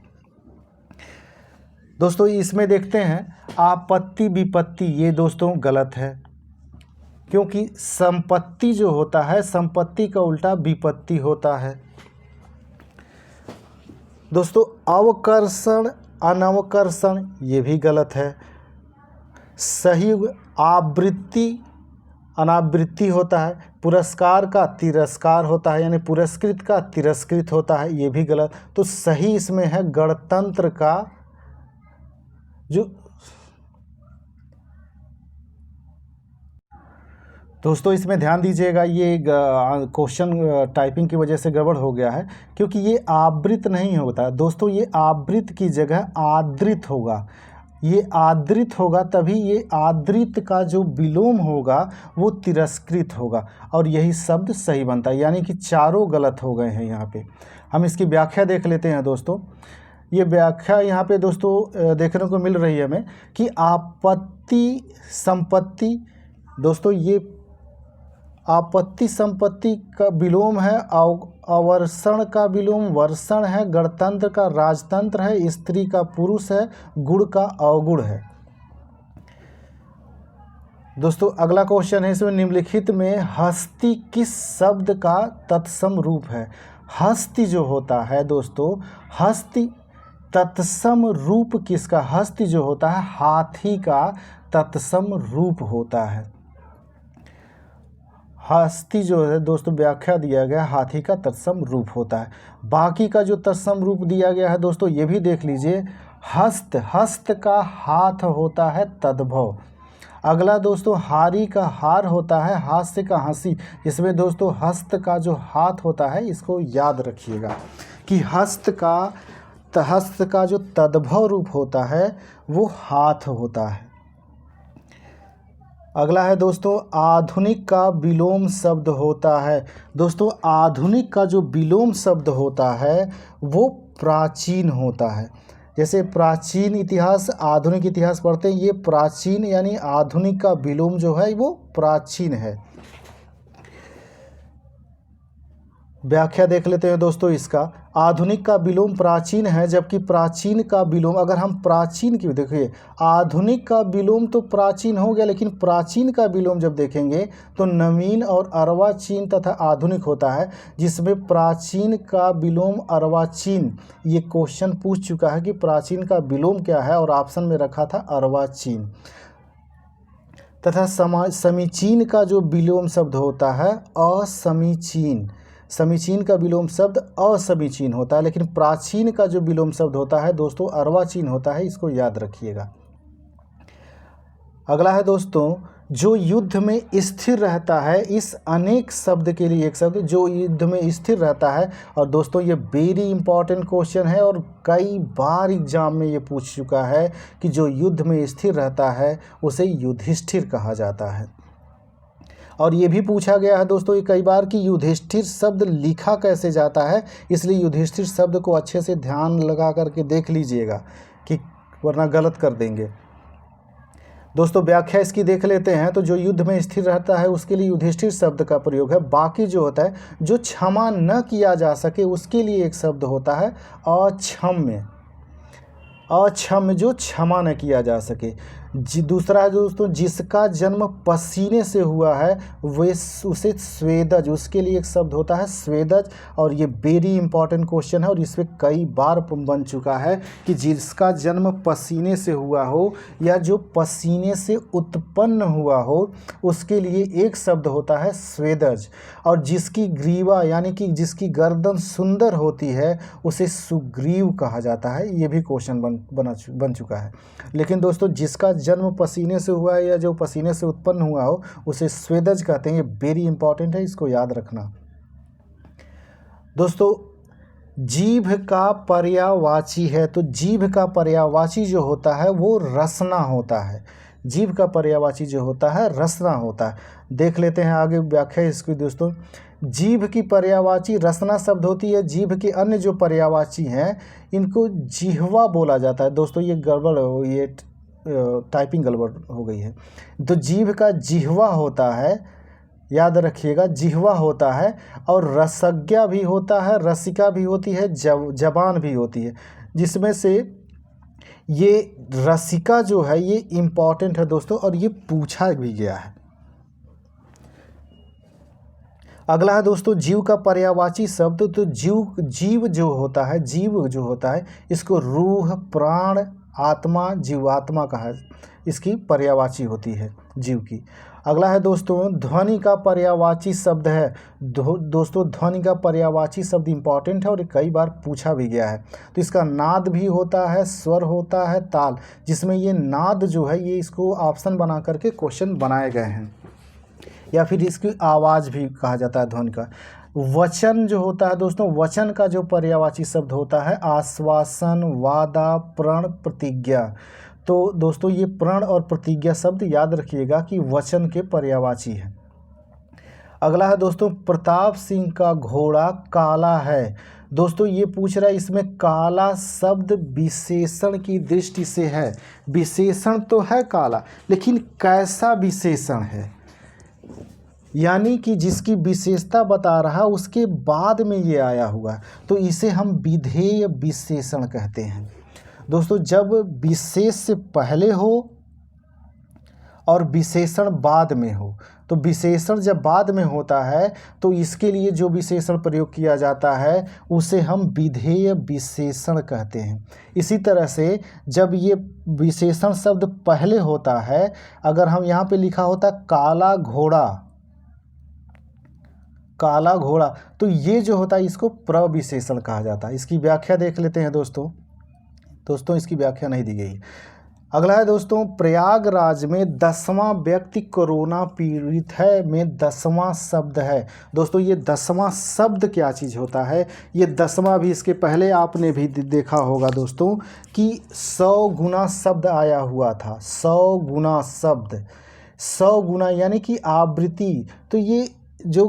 दोस्तों इसमें देखते हैं आपत्ति विपत्ति, ये दोस्तों गलत है, क्योंकि संपत्ति जो होता है संपत्ति का उल्टा विपत्ति होता है। दोस्तों अवकर्षण अनवकर्षण ये भी गलत है। सही आवृत्ति अनावृत्ति होता है। पुरस्कार का तिरस्कार होता है, यानी पुरस्कृत का तिरस्कृत होता है, ये भी गलत। तो सही इसमें है गणतंत्र का जो दोस्तों इसमें ध्यान दीजिएगा, ये क्वेश्चन टाइपिंग की वजह से गड़बड़ हो गया है, क्योंकि ये आवृत नहीं होता दोस्तों, ये आवृत की जगह आदृत होगा। ये आदृत होगा तभी ये आदृत का जो विलोम होगा वो तिरस्कृत होगा, और यही शब्द सही बनता है। यानी कि चारों गलत हो गए हैं यहाँ पे। हम इसकी व्याख्या देख लेते हैं दोस्तों। ये व्याख्या यहाँ पे दोस्तों देखने को मिल रही है हमें कि आपत्ति संपत्ति, दोस्तों ये आपत्ति संपत्ति का विलोम है, अवर्षण का विलोम वर्षण है, गणतंत्र का राजतंत्र है, स्त्री का पुरुष है, गुण का अवगुण है। दोस्तों अगला क्वेश्चन है, इसमें निम्नलिखित में हस्ती किस शब्द का तत्सम रूप है। हस्ती जो होता है दोस्तों, हस्ती तत्सम रूप किसका, हस्ती जो होता है हाथी का तत्सम रूप होता है। हस्ती जो है दोस्तों व्याख्या दिया गया हाथी का तत्सम रूप होता है। बाकी का जो तत्सम रूप दिया गया है दोस्तों ये भी देख लीजिए। हस्त, हस्त का हाथ होता है तद्भव। अगला दोस्तों हारी का हार होता है, हास्य का हंसी। इसमें दोस्तों हस्त का जो हाथ होता है इसको याद रखिएगा कि हस्त का जो तद्भव रूप होता है वो हाथ होता है। अगला है दोस्तों आधुनिक का विलोम शब्द होता है। दोस्तों आधुनिक का जो विलोम शब्द होता है वो प्राचीन होता है। जैसे प्राचीन इतिहास आधुनिक इतिहास पढ़ते हैं, ये प्राचीन यानी आधुनिक का विलोम जो है वो प्राचीन है। व्याख्या देख लेते हैं दोस्तों इसका। आधुनिक का विलोम प्राचीन है, जबकि प्राचीन का विलोम, अगर हम प्राचीन की देखिए, आधुनिक का विलोम तो प्राचीन हो गया, लेकिन प्राचीन का विलोम जब देखेंगे तो नवीन और अर्वाचीन तथा आधुनिक होता है, जिसमें प्राचीन का विलोम अर्वाचीन। ये क्वेश्चन पूछ चुका है कि प्राचीन का विलोम क्या है, और ऑप्शन में रखा था अर्वाचीन। तथा समीचीन का जो विलोम शब्द होता है असमीचीन। समीचीन का विलोम शब्द असमीचीन होता है, लेकिन प्राचीन का जो विलोम शब्द होता है दोस्तों अर्वाचीन होता है, इसको याद रखिएगा। अगला है दोस्तों जो युद्ध में स्थिर रहता है। इस अनेक शब्द के लिए एक शब्द जो युद्ध में स्थिर रहता है, और दोस्तों ये वेरी इंपॉर्टेंट क्वेश्चन है और कई बार एग्जाम में ये पूछ चुका है कि जो युद्ध में स्थिर रहता है उसे युधिष्ठिर कहा जाता है। और ये भी पूछा गया है दोस्तों ये कई बार कि युधिष्ठिर शब्द लिखा कैसे जाता है, इसलिए युधिष्ठिर शब्द को अच्छे से ध्यान लगा करके देख लीजिएगा, कि वरना गलत कर देंगे। दोस्तों व्याख्या इसकी देख लेते हैं। तो जो युद्ध में स्थिर रहता है उसके लिए युधिष्ठिर शब्द का प्रयोग है। बाकी जो होता है जो क्षमा न किया जा सके उसके लिए एक शब्द होता है अक्षम्य। अक्षम्य जो क्षमा न किया जा सके। दूसरा है दोस्तों जिसका जन्म पसीने से हुआ है वे उसे स्वेदज, उसके लिए एक शब्द होता है स्वेदज। और ये वेरी इंपॉर्टेंट क्वेश्चन है और इसमें कई बार बन चुका है कि जिसका जन्म पसीने से हुआ हो या जो पसीने से उत्पन्न हुआ हो उसके लिए एक शब्द होता है स्वेदज। और जिसकी ग्रीवा यानी कि जिसकी गर्दन सुंदर होती है उसे सुग्रीव कहा जाता है। ये भी क्वेश्चन बन चुका है। लेकिन दोस्तों जिसका जन्म पसीने से हुआ है या जो पसीने से उत्पन्न हुआ हो उसे स्वेदज कहते हैं। ये वेरी इंपॉर्टेंट है, इसको याद रखना। दोस्तों जीभ का पर्यायवाची है, तो जीभ का पर्यायवाची जो होता है वो रसना होता है। जीभ का पर्यायवाची जो होता है रसना होता है। देख लेते हैं आगे व्याख्या इसकी दोस्तों। जीभ की पर्यायवाची रसना शब्द होती है। जीभ के अन्य जो पर्यायवाची हैं इनको जिह्वा बोला जाता है। दोस्तों ये गड़बड़ हो, ये टाइपिंग गड़बड़ हो गई है। तो जीभ का जिह्वा होता है, याद रखिएगा, जिह्वा होता है, और रसज्ञा भी होता है, रसिका भी होती है, जबान भी होती है, जिसमें से ये रसिका जो है ये इम्पॉर्टेंट है दोस्तों, और ये पूछा भी गया है। अगला है दोस्तों जीव का पर्यायवाची शब्द। तो जीव जो होता है इसको रूह, प्राण, आत्मा, जीवात्मा कहा, इसकी पर्यायवाची होती है जीव की। अगला है दोस्तों ध्वनि का पर्यायवाची शब्द है। दोस्तों ध्वनि का पर्यायवाची शब्द इम्पॉर्टेंट है और कई बार पूछा भी गया है। तो इसका नाद भी होता है, स्वर होता है, ताल, जिसमें ये नाद जो है ये इसको ऑप्शन बना करके क्वेश्चन बनाए गए हैं, या फिर इसकी आवाज़ भी कहा जाता है ध्वनि का। वचन जो होता है दोस्तों, वचन का जो पर्यायवाची शब्द होता है आश्वासन, वादा, प्रण, प्रतिज्ञा। तो दोस्तों ये प्रण और प्रतिज्ञा शब्द याद रखिएगा कि वचन के पर्यायवाची है। अगला है दोस्तों प्रताप सिंह का घोड़ा काला है। दोस्तों ये पूछ रहा है इसमें काला शब्द विशेषण की दृष्टि से है। विशेषण तो है काला, लेकिन कैसा विशेषण है, यानी कि जिसकी विशेषता बता रहा उसके बाद में ये आया हुआ, तो इसे हम विधेय विशेषण कहते हैं। दोस्तों जब विशेष से पहले हो और विशेषण बाद में हो, तो विशेषण जब बाद में होता है तो इसके लिए जो विशेषण प्रयोग किया जाता है उसे हम विधेय विशेषण कहते हैं। इसी तरह से जब ये विशेषण शब्द पहले होता है, अगर हम यहाँ पे लिखा होता काला घोड़ा, काला घोड़ा, तो ये जो होता है इसको प्रविशेषण कहा जाता है। इसकी व्याख्या देख लेते हैं दोस्तों इसकी व्याख्या नहीं दी गई। अगला है दोस्तों प्रयागराज में 10वां व्यक्ति कोरोना पीड़ित है में 10वां शब्द है। दोस्तों ये 10वां शब्द क्या चीज़ होता है, ये 10वां भी इसके पहले आपने भी देखा होगा दोस्तों कि 100 गुना शब्द आया हुआ था। 100 गुना शब्द, 100 गुना यानी कि आवृत्ति। तो ये जो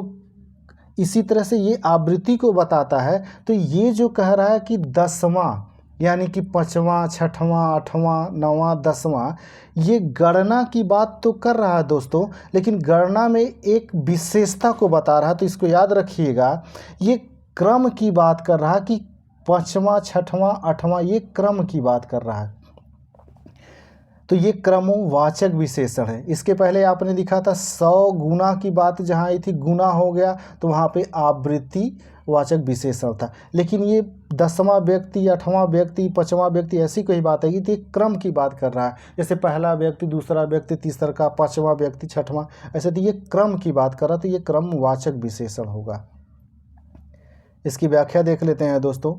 इसी तरह से ये आवृत्ति को बताता है। तो ये जो कह रहा है कि 10वां यानी कि 5वां, 6वां, 8वां, 9वां, 10वां, ये गणना की बात तो कर रहा है दोस्तों, लेकिन गणना में एक विशेषता को बता रहा है। तो इसको याद रखिएगा, ये क्रम की बात कर रहा है कि 5वां, 6वां, 8वां, ये क्रम की बात कर रहा है। तो ये क्रमवाचक विशेषण है। इसके पहले आपने दिखा था 100 गुना की बात जहाँ आई थी, गुना हो गया तो वहाँ पे आवृत्ति वाचक विशेषण था। लेकिन ये 10वां व्यक्ति, 8वां व्यक्ति, 5वां व्यक्ति ऐसी कोई बात है तो ये क्रम की बात कर रहा है। जैसे पहला व्यक्ति, दूसरा व्यक्ति, तीसरा का, 5वां व्यक्ति, 6वां, ऐसे तो ये क्रम की बात कर रहा है। तो ये क्रमवाचक विशेषण होगा। इसकी व्याख्या देख लेते हैं दोस्तों।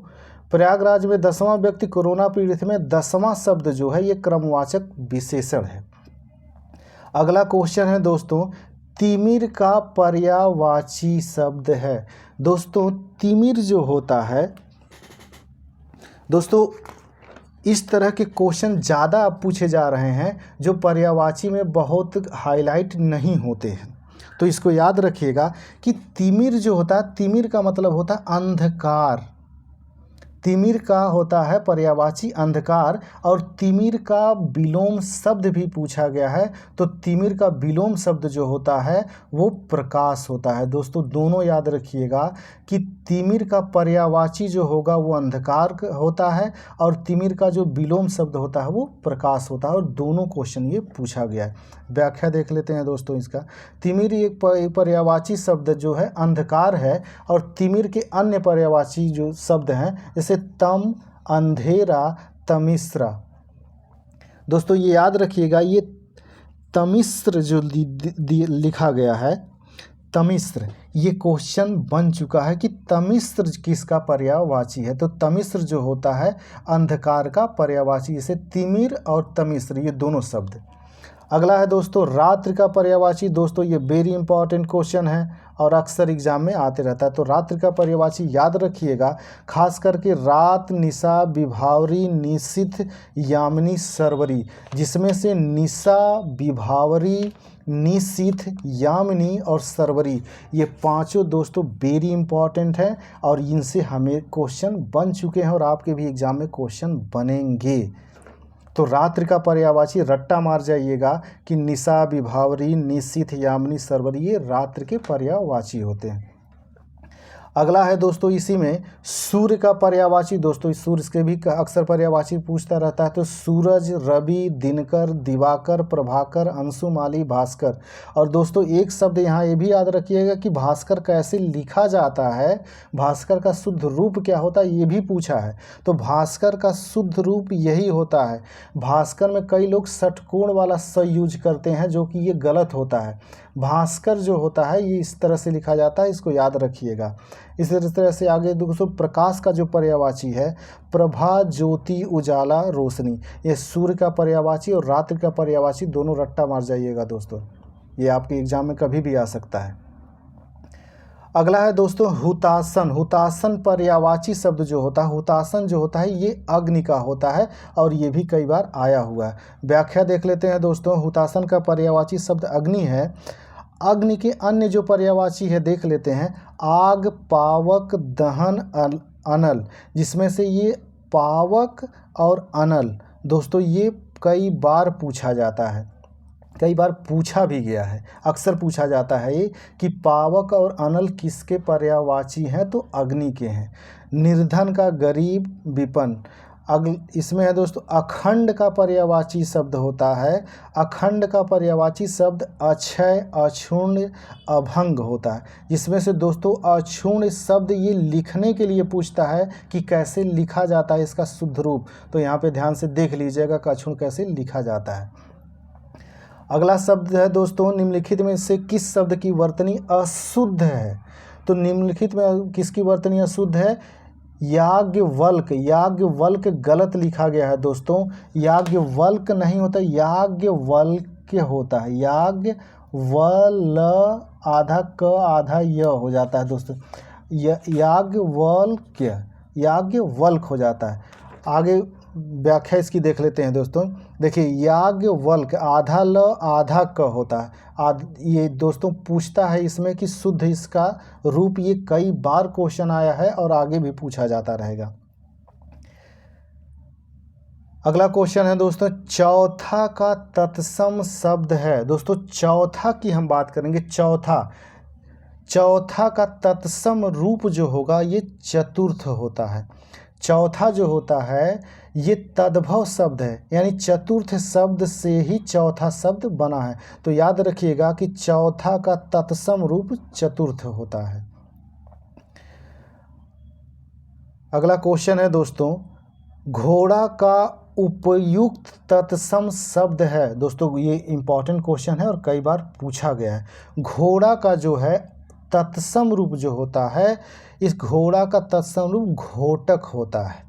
प्रयागराज में 10वां व्यक्ति कोरोना पीड़ित में 10वां शब्द जो है ये क्रमवाचक विशेषण है। अगला क्वेश्चन है दोस्तों तिमिर का पर्यायवाची शब्द है। दोस्तों तिमिर जो होता है दोस्तों, इस तरह के क्वेश्चन ज़्यादा अब पूछे जा रहे हैं जो पर्यायवाची में बहुत हाईलाइट नहीं होते हैं। तो इसको याद रखिएगा कि तिमिर जो होता है, तिमिर का मतलब होता है अंधकार। तिमिर का होता है पर्यायवाची अंधकार, और तिमिर का विलोम शब्द भी पूछा गया है। तो तिमिर का विलोम शब्द जो होता है वो प्रकाश होता है। दोस्तों दोनों याद रखिएगा कि तिमिर का पर्यायवाची जो होगा वो अंधकार होता है, और तिमिर का जो विलोम शब्द होता है वो प्रकाश होता है। और दोनों क्वेश्चन ये पूछा गया है। व्याख्या देख लेते हैं दोस्तों इसका। तिमिर एक पर्यायवाची शब्द जो है अंधकार है, और तिमिर के अन्य पर्यायवाची जो शब्द हैं जैसे तम, अंधेरा, तमिश्रा। दोस्तों ये याद रखिएगा, ये तमिश्र जो लिखा गया है, तमिश्र, ये क्वेश्चन बन चुका है कि तमिश्र किसका पर्यायवाची है। तो तमिश्र जो होता है अंधकार का पर्यायवाची, जैसे तिमिर और तमिश्र ये दोनों शब्द। अगला है दोस्तों रात्रि का पर्यायवाची। दोस्तों ये वेरी इंपॉर्टेंट क्वेश्चन है और अक्सर एग्जाम में आते रहता है। तो रात्रि का पर्यायवाची याद रखिएगा, खास करके रात, निशा, विभावरी, निशिथ, यामिनी, सरवरी, जिसमें से निशा, विभावरी, निशिथ, यामिनी और सरवरी ये पांचों दोस्तों वेरी इंपॉर्टेंट हैं और इनसे हमें क्वेश्चन बन चुके हैं और आपके भी एग्जाम में क्वेश्चन बनेंगे। तो रात्रि का पर्यायवाची रट्टा मार जाइएगा कि निशा, विभावरी, निशिथ, यामिनी, सरवरी ये रात्रि के पर्यायवाची होते हैं। अगला है दोस्तों इसी में सूर्य का पर्यायवाची। दोस्तों इस सूर्य के भी अक्सर पर्यायवाची पूछता रहता है। तो सूरज, रवि, दिनकर, दिवाकर, प्रभाकर, अंशुमाली, भास्कर। और दोस्तों एक शब्द यहाँ ये भी याद रखिएगा कि भास्कर कैसे लिखा जाता है, भास्कर का शुद्ध रूप क्या होता है ये भी पूछा है। तो भास्कर का शुद्ध रूप यही होता है। भास्कर में कई लोग षटकोण वाला स यूज करते हैं जो कि ये गलत होता है। भास्कर जो होता है ये इस तरह से लिखा जाता है, इसको याद रखिएगा। इसी तरह से आगे दोस्तों प्रकाश का जो पर्यायवाची है प्रभा, ज्योति, उजाला, रोशनी, ये सूर्य का पर्यायवाची और रात्रि का पर्यायवाची दोनों रट्टा मार जाइएगा दोस्तों, ये आपके एग्जाम में कभी भी आ सकता है। अगला है दोस्तों हुतासन। हुतासन पर्यायवाची शब्द जो होता है, हुतासन जो होता है ये अग्नि का होता है और ये भी कई बार आया हुआ है। व्याख्या देख लेते हैं दोस्तों। हुतासन का पर्यायवाची शब्द अग्नि है। अग्नि के अन्य जो पर्यायवाची है देख लेते हैं। आग, पावक, दहन, अनल, जिसमें से ये पावक और अनल दोस्तों ये कई बार पूछा जाता है, कई बार पूछा भी गया है। अक्सर पूछा जाता है ये कि पावक और अनल किसके पर्यायवाची हैं, तो अग्नि के हैं। निर्धन का गरीब, विपन्न। इसमें है दोस्तों अखंड का पर्यायवाची शब्द होता है। अखंड का पर्यायवाची शब्द अक्षय, अक्षुण्ण, अभंग होता है, जिसमें से दोस्तों अक्षुण्ण शब्द ये लिखने के लिए पूछता है कि कैसे लिखा जाता है इसका शुद्ध रूप। तो यहाँ पे ध्यान से देख लीजिएगा कि अक्षुण्ण कैसे लिखा जाता है। अगला शब्द है दोस्तों निम्नलिखित में से किस शब्द की वर्तनी अशुद्ध है। तो निम्नलिखित में किसकी वर्तनी अशुद्ध है? याज्ञवल्क। याज्ञवल्क गलत लिखा गया है दोस्तों, याज्ञवल्क नहीं होता, याज्ञवल्क होता है। याज्ञवल आधा क आधा य हो जाता है दोस्तों, याज्ञवल्क हो जाता है। आगे व्याख्या इसकी देख लेते हैं दोस्तों। देखिए याज्ञवल्क आधा ल आधा क होता है। ये दोस्तों पूछता है इसमें कि शुद्ध इसका रूप, ये कई बार क्वेश्चन आया है और आगे भी पूछा जाता रहेगा। अगला क्वेश्चन है दोस्तों चौथा का तत्सम शब्द है। दोस्तों चौथा की हम बात करेंगे। चौथा का तत्सम रूप जो होगा ये चतुर्थ होता है। चौथा जो होता है ये तद्भव शब्द है, यानी चतुर्थ शब्द से ही चौथा शब्द बना है। तो याद रखिएगा कि चौथा का तत्सम रूप चतुर्थ होता है। अगला क्वेश्चन है दोस्तों घोड़ा का उपयुक्त तत्सम शब्द है। दोस्तों ये इंपॉर्टेंट क्वेश्चन है और कई बार पूछा गया है। घोड़ा का जो है तत्सम रूप जो होता है, इस घोड़ा का तत्सम रूप घोटक होता है।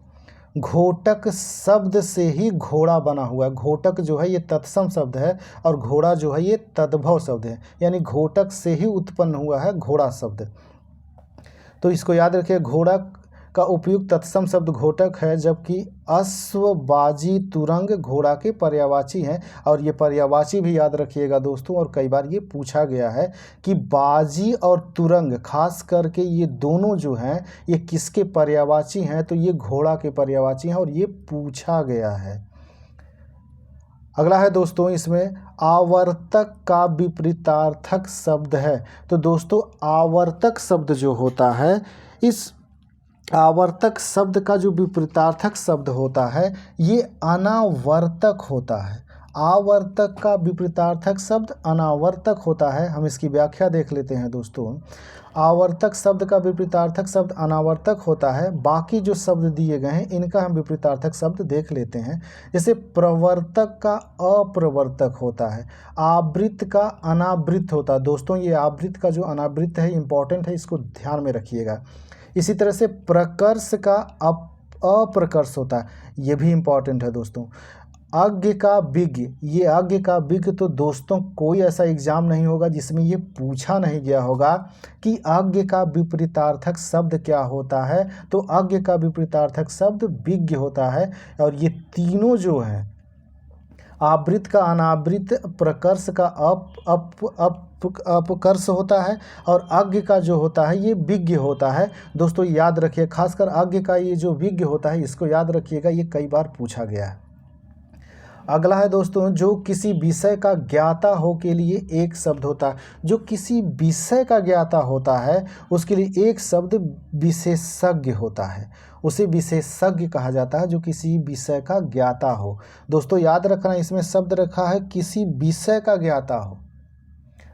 घोटक शब्द से ही घोड़ा बना हुआ है। घोटक जो है ये तत्सम शब्द है और घोड़ा जो है ये तद्भव शब्द है, यानी घोटक से ही उत्पन्न हुआ है घोड़ा शब्द। तो इसको याद रखिए, घोड़ा का उपयुक्त तत्सम शब्द घोटक है, जबकि अश्व, बाजी, तुरंग घोड़ा के पर्यायवाची हैं। और ये पर्यायवाची भी याद रखिएगा दोस्तों, और कई बार ये पूछा गया है कि बाजी और तुरंग खास करके ये दोनों जो हैं ये किसके पर्यायवाची हैं, तो ये घोड़ा के पर्यायवाची हैं और ये पूछा गया है। अगला है दोस्तों इसमें आवर्तक का विपरीतार्थक शब्द है। तो दोस्तों आवर्तक शब्द जो होता है, इस आवर्तक शब्द का जो विपरीतार्थक शब्द होता है ये अनावर्तक होता है। आवर्तक का विपरीतार्थक शब्द अनावर्तक होता है। हम इसकी व्याख्या देख लेते हैं दोस्तों। आवर्तक शब्द का विपरीतार्थक शब्द अनावर्तक होता है। बाकी जो शब्द दिए गए हैं इनका हम विपरीतार्थक शब्द देख लेते हैं। जैसे प्रवर्तक का अप्रवर्तक होता है, आवृत का अनावृत होता है। दोस्तों ये आवृत का जो अनावृत है इंपॉर्टेंट है, इसको ध्यान में रखिएगा। इसी तरह से प्रकर्ष का अप्रकर्ष होता है, ये भी इम्पॉर्टेंट है दोस्तों। आज्ञ का विज्ञ, ये आज्ञ का विज्ञ तो दोस्तों कोई ऐसा एग्जाम नहीं होगा जिसमें ये पूछा नहीं गया होगा कि आज्ञ का विपरीतार्थक शब्द क्या होता है। तो आज्ञ का विपरीतार्थक शब्द विज्ञ होता है। और ये तीनों जो हैं, आवृत का अनावृत, प्रकर्ष का अपकर्ष होता है, और आज्ञ का जो होता है ये विज्ञ होता है। दोस्तों याद रखिए, खासकर आज्ञ का ये जो विज्ञ होता है इसको याद रखिएगा, ये कई बार पूछा गया है। अगला है दोस्तों, जो किसी विषय का ज्ञाता हो के लिए एक शब्द होता है। जो किसी विषय का ज्ञाता होता है उसके लिए एक शब्द विशेषज्ञ होता है, उसे विशेषज्ञ कहा जाता है, जो किसी विषय का ज्ञाता हो। दोस्तों याद रखना, इसमें शब्द रखा है किसी विषय का ज्ञाता हो,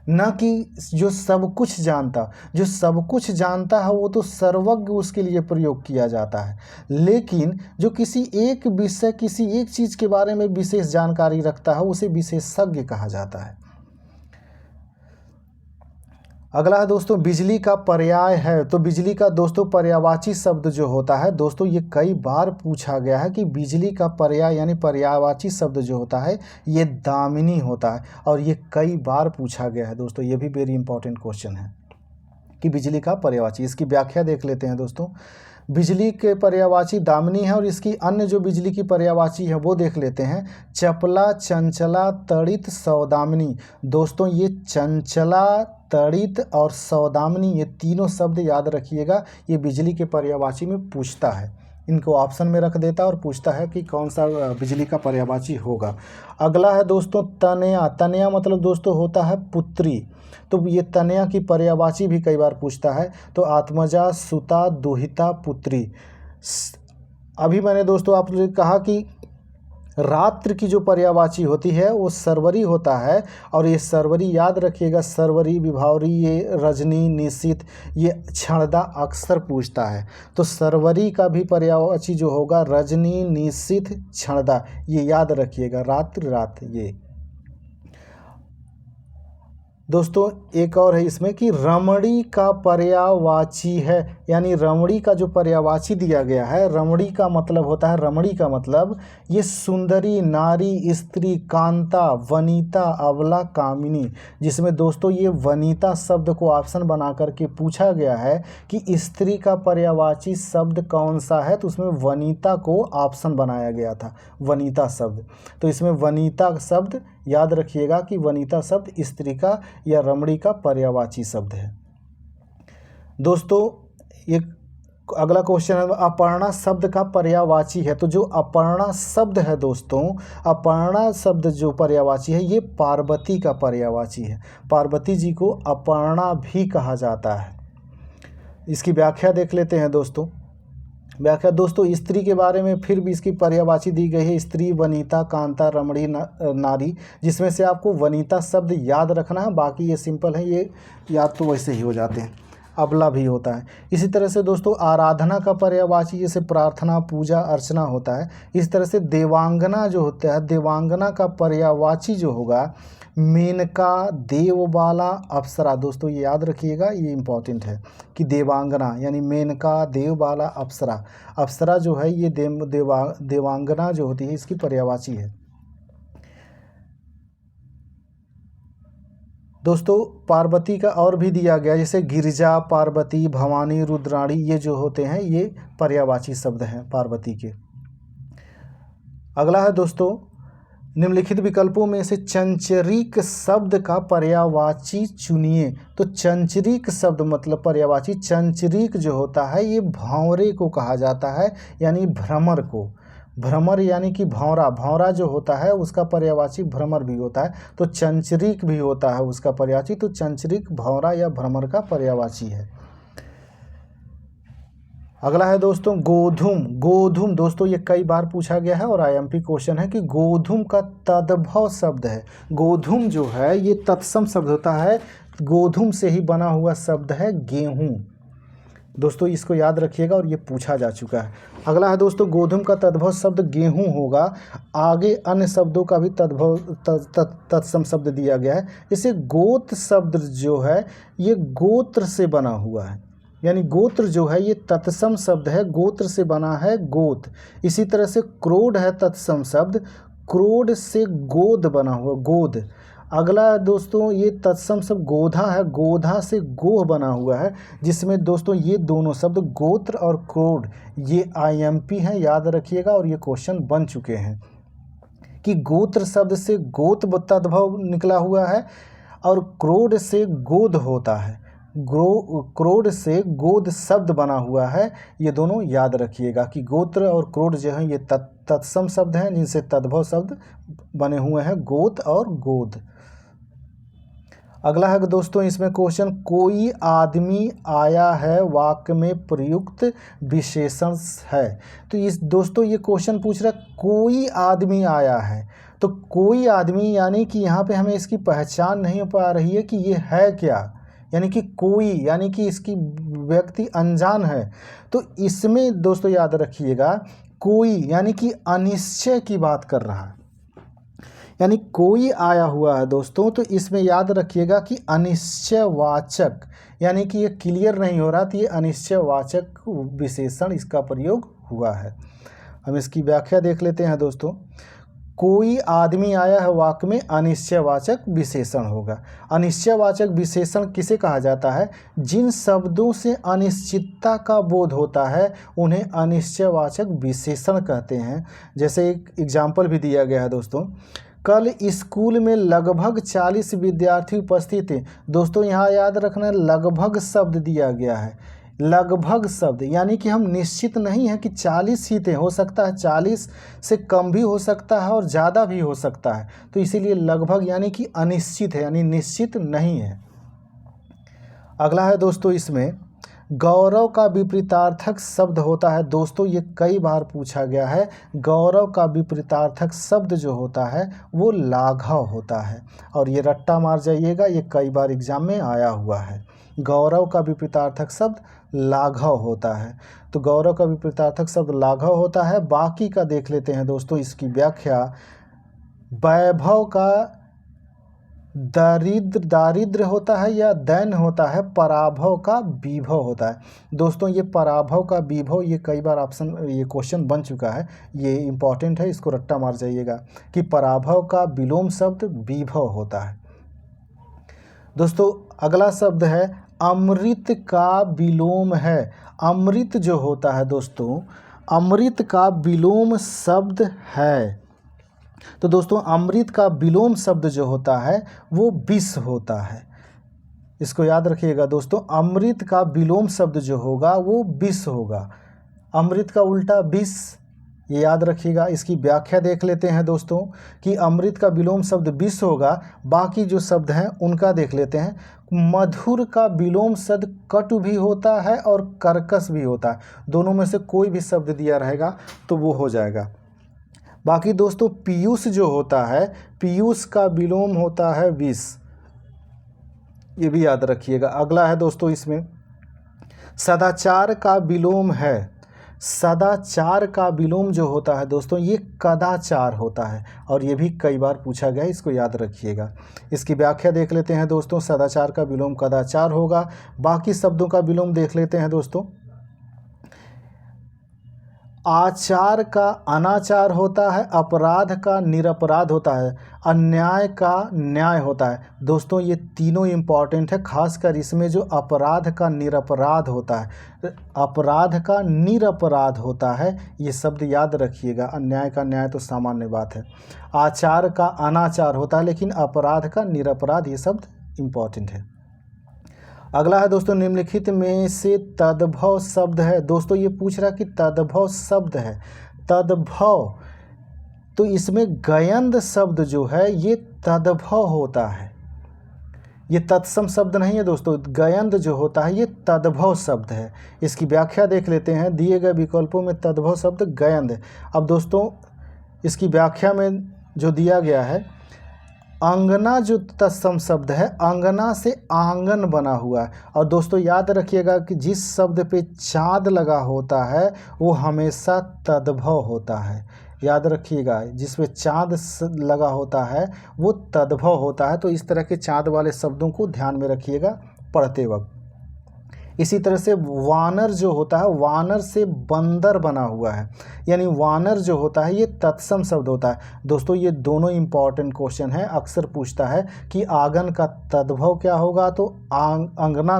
न कि जो सब कुछ जानता। जो सब कुछ जानता है वो तो सर्वज्ञ उसके लिए प्रयोग किया जाता है, लेकिन जो किसी एक विषय, किसी एक चीज़ के बारे में विशेष जानकारी रखता है उसे विशेषज्ञ कहा जाता है। अगला है दोस्तों, बिजली का पर्याय है। तो बिजली का दोस्तों पर्यायवाची शब्द जो होता है, दोस्तों ये कई बार पूछा गया है कि बिजली का पर्याय यानी पर्यायवाची शब्द जो होता है ये दामिनी होता है, और ये कई बार पूछा गया है दोस्तों। ये भी वेरी इंपॉर्टेंट क्वेश्चन है कि बिजली का पर्यायवाची। इसकी व्याख्या देख लेते हैं दोस्तों। बिजली के पर्यायवाची दामिनी है, और इसकी अन्य जो बिजली की पर्यायवाची है वो देख लेते हैं। चपला, चंचला, तड़ित, सौदामिनी। दोस्तों ये चंचला, तड़ित और सौदामिनी, ये तीनों शब्द याद रखिएगा, ये बिजली के पर्यायवाची में पूछता है। इनको ऑप्शन में रख देता है और पूछता है कि कौन सा बिजली का पर्यायवाची होगा। अगला है दोस्तों तनया। तनया मतलब दोस्तों होता है पुत्री। तो ये तनया की पर्यायवाची भी कई बार पूछता है। तो आत्मजा, सुता, दुहिता, पुत्री। अभी मैंने दोस्तों आपसे कहा कि रात्र की जो पर्यायवाची होती है वो सर्वरी होता है, और ये सर्वरी याद रखिएगा, सर्वरी, विभावरी, ये रजनी, निशित, ये क्षणदा अक्सर पूछता है। तो सर्वरी का भी पर्यायवाची जो होगा रजनी, निशित, क्षणदा, ये याद रखिएगा, रात्र, रात। ये दोस्तों एक और है इसमें कि रमणी का पर्यायवाची है, यानी रमणी का जो पर्यायवाची दिया गया है, रमणी का मतलब होता है, रमणी का मतलब ये सुंदरी, नारी, स्त्री, कांता, वनिता, अबला, कामिनी। जिसमें दोस्तों ये वनिता शब्द को ऑप्शन बना करके पूछा गया है कि स्त्री का पर्यायवाची शब्द कौन सा है, तो उसमें वनिता को ऑप्शन बनाया गया था, वनिता शब्द। तो इसमें वनिता शब्द याद रखिएगा कि वनिता शब्द स्त्री का या रमणी का पर्यायवाची शब्द है। दोस्तों एक अगला क्वेश्चन है, अपर्णा शब्द का पर्यायवाची है। तो जो अपर्णा शब्द है दोस्तों, अपर्णा शब्द जो पर्यायवाची है ये पार्वती का पर्यायवाची है। पार्वती जी को अपर्णा भी कहा जाता है। इसकी व्याख्या देख लेते हैं दोस्तों। व्याख्या दोस्तों, स्त्री के बारे में फिर भी इसकी पर्यायवाची दी गई है, स्त्री, वनिता, कांता, रमणी, नारी, जिसमें से आपको वनिता शब्द याद रखना है, बाकी ये सिंपल है, ये याद तो वैसे ही हो जाते हैं। अबला भी होता है। इसी तरह से दोस्तों आराधना का पर्यायवाची जैसे प्रार्थना, पूजा, अर्चना होता है। इस तरह से देवांगना जो होता है, देवांगना का पर्यायवाची जो होगा मेनका, देवबाला, अप्सरा। दोस्तों ये याद रखिएगा, ये इंपॉर्टेंट है कि देवांगना यानी मेनका, देवबाला, अप्सरा। अप्सरा जो है ये देवांगना जो होती है इसकी पर्यायवाची है। दोस्तों पार्वती का और भी दिया गया, जैसे गिरिजा, पार्वती, भवानी, रुद्राणी, ये जो होते हैं ये पर्यायवाची शब्द हैं पार्वती के। अगला है दोस्तों, निम्नलिखित विकल्पों में से चंचरीक शब्द का पर्यायवाची चुनिए। तो चंचरीक शब्द मतलब पर्यायवाची, चंचरीक जो होता है ये भंवरे को कहा जाता है, यानी भ्रमर को। भ्रमर यानी कि भंवरा, भंवरा जो होता है उसका पर्यायवाची भ्रमर भी होता है। तो चंचरीक भी होता है उसका पर्यायवाची। तो चंचरीक भंवरा या भ्रमर का पर्यायवाची है। अगला है दोस्तों गोधूम। गोधूम दोस्तों ये कई बार पूछा गया है और आईएमपी क्वेश्चन है कि गोधूम का तद्भव शब्द है। गोधूम जो है ये तत्सम शब्द होता है, गोधूम से ही बना हुआ शब्द है गेहूं। दोस्तों इसको याद रखिएगा और ये पूछा जा चुका है। अगला है दोस्तों गोधूम का तद्भव शब्द गेहूं होगा। आगे अन्य शब्दों का भी तद्भव तत्सम शब्द दिया गया है। जैसे गोत्र शब्द जो है ये गोत्र से बना हुआ है, यानी गोत्र जो है ये तत्सम शब्द है, गोत्र से बना है गोत। इसी तरह से क्रोध है तत्सम शब्द, क्रोड से गोद बना हुआ, गोद। अगला दोस्तों ये तत्सम शब्द गोधा है, गोधा से गोह बना हुआ है, जिसमें दोस्तों ये दोनों शब्द गोत्र और क्रोड ये IMP हैं, याद रखिएगा। और ये क्वेश्चन बन चुके हैं कि गोत्र शब्द से गोत तद्भव निकला हुआ है और क्रोड से गोद होता है, क्रोड से गोद शब्द बना हुआ है। ये दोनों याद रखिएगा कि गोत्र और क्रोड जो है ये तत्सम शब्द हैं जिनसे तद्भव शब्द बने हुए हैं, गोत और गोद। अगला है दोस्तों इसमें क्वेश्चन, कोई आदमी आया है वाक्य में प्रयुक्त विशेषण है। तो इस दोस्तों ये क्वेश्चन पूछ रहा है कोई आदमी आया है, तो कोई आदमी यानी कि यहाँ पे हमें इसकी पहचान नहीं हो पा रही है कि ये है क्या, यानी कि कोई यानी कि इसकी व्यक्ति अनजान है। तो इसमें दोस्तों याद रखिएगा कोई यानी कि अनिश्चय की बात कर रहा है, यानी कोई आया हुआ है दोस्तों। तो इसमें याद रखिएगा कि अनिश्चयवाचक यानी कि ये क्लियर नहीं हो रहा, तो ये अनिश्चयवाचक विशेषण इसका प्रयोग हुआ है। हम इसकी व्याख्या देख लेते हैं दोस्तों। कोई आदमी आया है वाक्य में अनिश्चयवाचक विशेषण होगा। अनिश्चयवाचक विशेषण किसे कहा जाता है? जिन शब्दों से अनिश्चितता का बोध होता है उन्हें अनिश्चयवाचक विशेषण कहते हैं। जैसे एक एग्जाम्पल भी दिया गया है दोस्तों, कल स्कूल में लगभग 40 विद्यार्थी उपस्थित थे। दोस्तों यहाँ याद रखना लगभग शब्द दिया गया है, लगभग शब्द यानी कि हम निश्चित नहीं है कि 40 ही थे, हो सकता है 40 से कम भी हो सकता है और ज़्यादा भी हो सकता है। तो इसीलिए लगभग यानी कि अनिश्चित है, यानी निश्चित नहीं है। अगला है दोस्तों इसमें गौरव का विपरीतार्थक शब्द होता है। दोस्तों ये कई बार पूछा गया है, गौरव का विपरीतार्थक शब्द जो होता है वो लाघव होता है, और ये रट्टा मार जाइएगा, ये कई बार एग्जाम में आया हुआ है। गौरव का विपरीतार्थक शब्द लाघव होता है, तो गौरव का विपरीतार्थक शब्द लाघव होता है। बाकी का देख लेते हैं दोस्तों इसकी व्याख्या। वैभव का दारिद्र होता है या दैन होता है, पराभव का विभव होता है। दोस्तों ये पराभव का विभव ये कई बार ये क्वेश्चन बन चुका है, ये इंपॉर्टेंट है, इसको रट्टा मार जाइएगा कि पराभव का विलोम शब्द विभव होता है। दोस्तों अगला शब्द है अमृत का विलोम है। अमृत जो होता है दोस्तों, अमृत का विलोम शब्द है। तो दोस्तों अमृत का विलोम शब्द जो होता है वो विष होता है, इसको याद रखिएगा दोस्तों। अमृत का विलोम शब्द जो होगा वो विष होगा, अमृत का उल्टा विष, ये याद रखिएगा। इसकी व्याख्या देख लेते हैं दोस्तों कि अमृत का विलोम शब्द विष होगा। बाकी जो शब्द हैं उनका देख लेते हैं। मधुर का विलोम शब्द कटु भी होता है और कर्कश भी होता है, दोनों में से कोई भी शब्द दिया रहेगा तो वो हो जाएगा। बाकी दोस्तों पीयूष जो होता है, पीयूष का विलोम होता है विष, ये भी याद रखिएगा। अगला है दोस्तों इसमें सदाचार का विलोम है। सदाचार का विलोम जो होता है दोस्तों ये कदाचार होता है, और ये भी कई बार पूछा गया है, इसको याद रखिएगा। इसकी व्याख्या देख लेते हैं दोस्तों। सदाचार का विलोम कदाचार होगा। बाकी शब्दों का विलोम देख लेते हैं दोस्तों। आचार का अनाचार होता है, अपराध का निरपराध होता है, अन्याय का न्याय होता है। दोस्तों ये तीनों इम्पॉर्टेंट है, खासकर इसमें जो अपराध का निरपराध होता है, अपराध का निरपराध होता है, ये शब्द याद रखिएगा। अन्याय का न्याय तो सामान्य बात है। आचार का अनाचार होता है, लेकिन अपराध का निरपराध ये शब्द इम्पॉर्टेंट है। अगला है दोस्तों निम्नलिखित में से तद्भव शब्द है। दोस्तों ये पूछ रहा है कि तद्भव शब्द है, तद्भव, तो इसमें गयंद शब्द जो है ये तद्भव होता है, ये तत्सम शब्द नहीं है दोस्तों। गयंद जो होता है ये तद्भव शब्द है। इसकी व्याख्या देख लेते हैं। दिए गए विकल्पों में तद्भव शब्द गयंद है। अब दोस्तों इसकी व्याख्या में जो दिया गया है, अंगना जो तत्सम शब्द है, अंगना से आंगन बना हुआ है। और दोस्तों याद रखिएगा कि जिस शब्द पे चाँद लगा होता है वो हमेशा तद्भव होता है, याद रखिएगा। जिस पे चाँद लगा होता है वो तद्भव होता है। तो इस तरह के चाँद वाले शब्दों को ध्यान में रखिएगा पढ़ते वक्त। इसी तरह से वानर जो होता है, वानर से बंदर बना हुआ है, यानी वानर जो होता है ये तत्सम शब्द होता है। दोस्तों ये दोनों इंपॉर्टेंट क्वेश्चन है, अक्सर पूछता है कि आंगन का तद्भव क्या होगा, तो अगना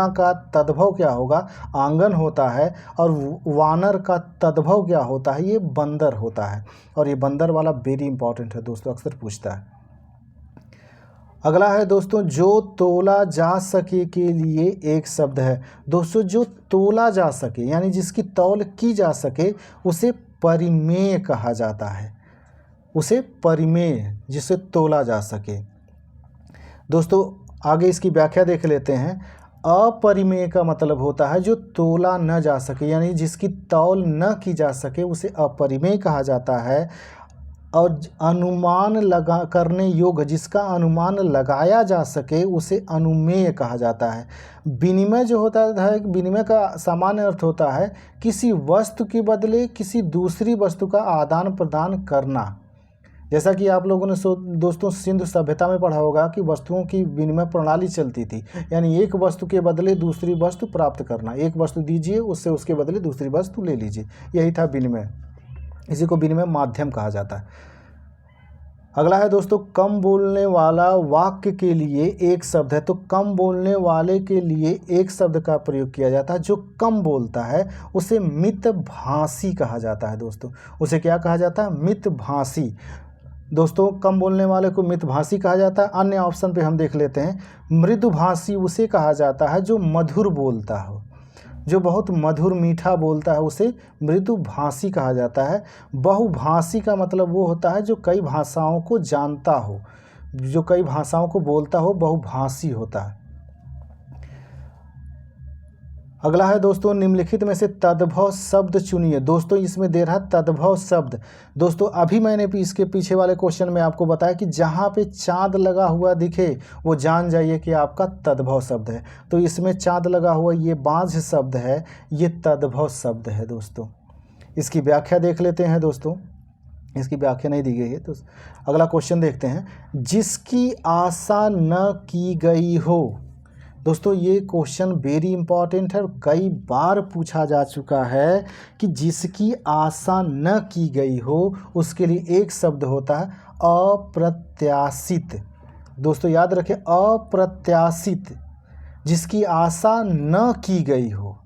का तद्भव क्या होगा, आंगन होता है, और वानर का तद्भव क्या होता है, ये बंदर होता है। और ये बंदर वाला वेरी इंपॉर्टेंट है दोस्तों, अक्सर पूछता है। अगला है दोस्तों, जो तोला जा सके के लिए एक शब्द है। दोस्तों जो तोला जा सके यानी जिसकी तौल की जा सके उसे परिमेय कहा जाता है, उसे परिमेय, जिसे तोला जा सके। दोस्तों आगे इसकी व्याख्या देख लेते हैं। अपरिमेय का मतलब होता है जो तोला न जा सके, यानी जिसकी तौल न की जा सके उसे अपरिमेय कहा जाता है। और अनुमान करने योग्य, जिसका अनुमान लगाया जा सके उसे अनुमेय कहा जाता है। विनिमय जो होता है, विनिमय का सामान्य अर्थ होता है किसी वस्तु के बदले किसी दूसरी वस्तु का आदान प्रदान करना। जैसा कि आप लोगों ने दोस्तों सिंधु सभ्यता में पढ़ा होगा कि वस्तुओं की विनिमय प्रणाली चलती थी, यानी एक वस्तु के बदले दूसरी वस्तु प्राप्त करना। एक वस्तु दीजिए, उससे उसके बदले दूसरी वस्तु ले लीजिए, यही था विनिमय। इसी को विनिमय माध्यम कहा जाता है। अगला है दोस्तों, कम बोलने वाला वाक्य के लिए एक शब्द है। तो कम बोलने वाले के लिए एक शब्द का प्रयोग किया जाता है। जो कम बोलता है उसे मितभाषी कहा जाता है। दोस्तों उसे क्या कहा जाता है, मितभाषी। दोस्तों कम बोलने वाले को मितभाषी कहा जाता है। अन्य ऑप्शन पे हम देख लेते हैं। मृदुभाषी उसे कहा जाता है जो मधुर बोलता हो, जो बहुत मधुर मीठा बोलता है उसे मृदुभाषी कहा जाता है। बहुभाषी का मतलब वो होता है जो कई भाषाओं को जानता हो, जो कई भाषाओं को बोलता हो, बहुभाषी होता है। अगला है दोस्तों, निम्नलिखित में से तद्भव शब्द चुनिए। दोस्तों इसमें दे रहा है तद्भव शब्द। दोस्तों अभी मैंने इसके पीछे वाले क्वेश्चन में आपको बताया कि जहाँ पे चाँद लगा हुआ दिखे वो जान जाइए कि आपका तद्भव शब्द है। तो इसमें चाँद लगा हुआ ये बाँझ शब्द है, ये तद्भव शब्द है। दोस्तों इसकी व्याख्या देख लेते हैं। दोस्तों इसकी व्याख्या नहीं दी गई है, तो अगला क्वेश्चन देखते हैं। जिसकी आशा न की गई हो। दोस्तों ये क्वेश्चन वेरी इंपॉर्टेंट है, कई बार पूछा जा चुका है कि जिसकी आशा न की गई हो उसके लिए एक शब्द होता है अप्रत्याशित। दोस्तों याद रखें, अप्रत्याशित, जिसकी आशा न की गई हो।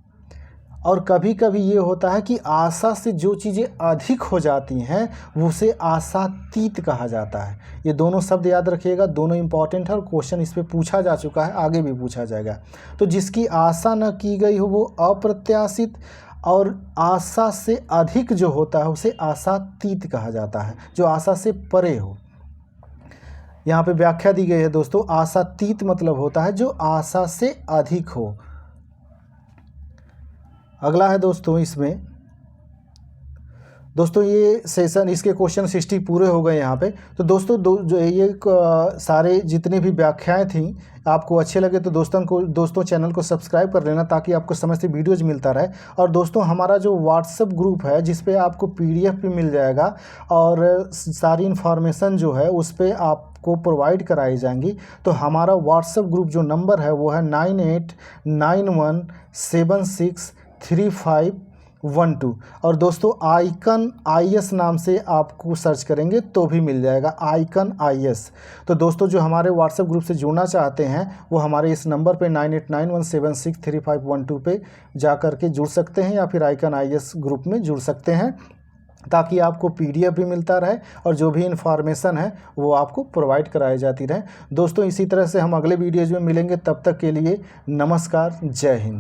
और कभी कभी ये होता है कि आशा से जो चीज़ें अधिक हो जाती हैं उसे आशातीत कहा जाता है। ये दोनों शब्द याद रखिएगा, दोनों इंपॉर्टेंट है और क्वेश्चन इस पे पूछा जा चुका है, आगे भी पूछा जाएगा। तो जिसकी आशा न की गई हो वो अप्रत्याशित, और आशा से अधिक जो होता है उसे आशातीत कहा जाता है, जो आशा से परे हो। यहाँ पे व्याख्या दी गई है दोस्तों, आशातीत मतलब होता है जो आशा से अधिक हो। अगला है दोस्तों, इसमें दोस्तों ये सेशन, इसके क्वेश्चन 60 पूरे हो गए यहाँ पे। तो दोस्तों जो ये सारे जितनी भी व्याख्याएं थी आपको अच्छे लगे तो दोस्तों चैनल को सब्सक्राइब कर लेना ताकि आपको समय से वीडियोज मिलता रहे। और दोस्तों हमारा जो व्हाट्सएप ग्रुप है जिस पे आपको PDF भी मिल जाएगा और सारी इन्फॉर्मेशन जो है उस पर आपको प्रोवाइड कराई जाएंगी। तो हमारा व्हाट्सएप ग्रुप जो नंबर है वो है 9891763512। और दोस्तों आइकन IS नाम से आपको सर्च करेंगे तो भी मिल जाएगा, आइकन IS। तो दोस्तों जो हमारे व्हाट्सएप ग्रुप से जुड़ना चाहते हैं वो हमारे इस नंबर पे 9891763512 पे जा कर के जुड़ सकते हैं या फिर आइकन IS ग्रुप में जुड़ सकते हैं, ताकि आपको PDF भी मिलता रहे और जो भी इन्फॉर्मेशन है वो आपको प्रोवाइड कराई जाती रहे। दोस्तों इसी तरह से हम अगले वीडियोज़ में मिलेंगे, तब तक के लिए नमस्कार, जय हिंद।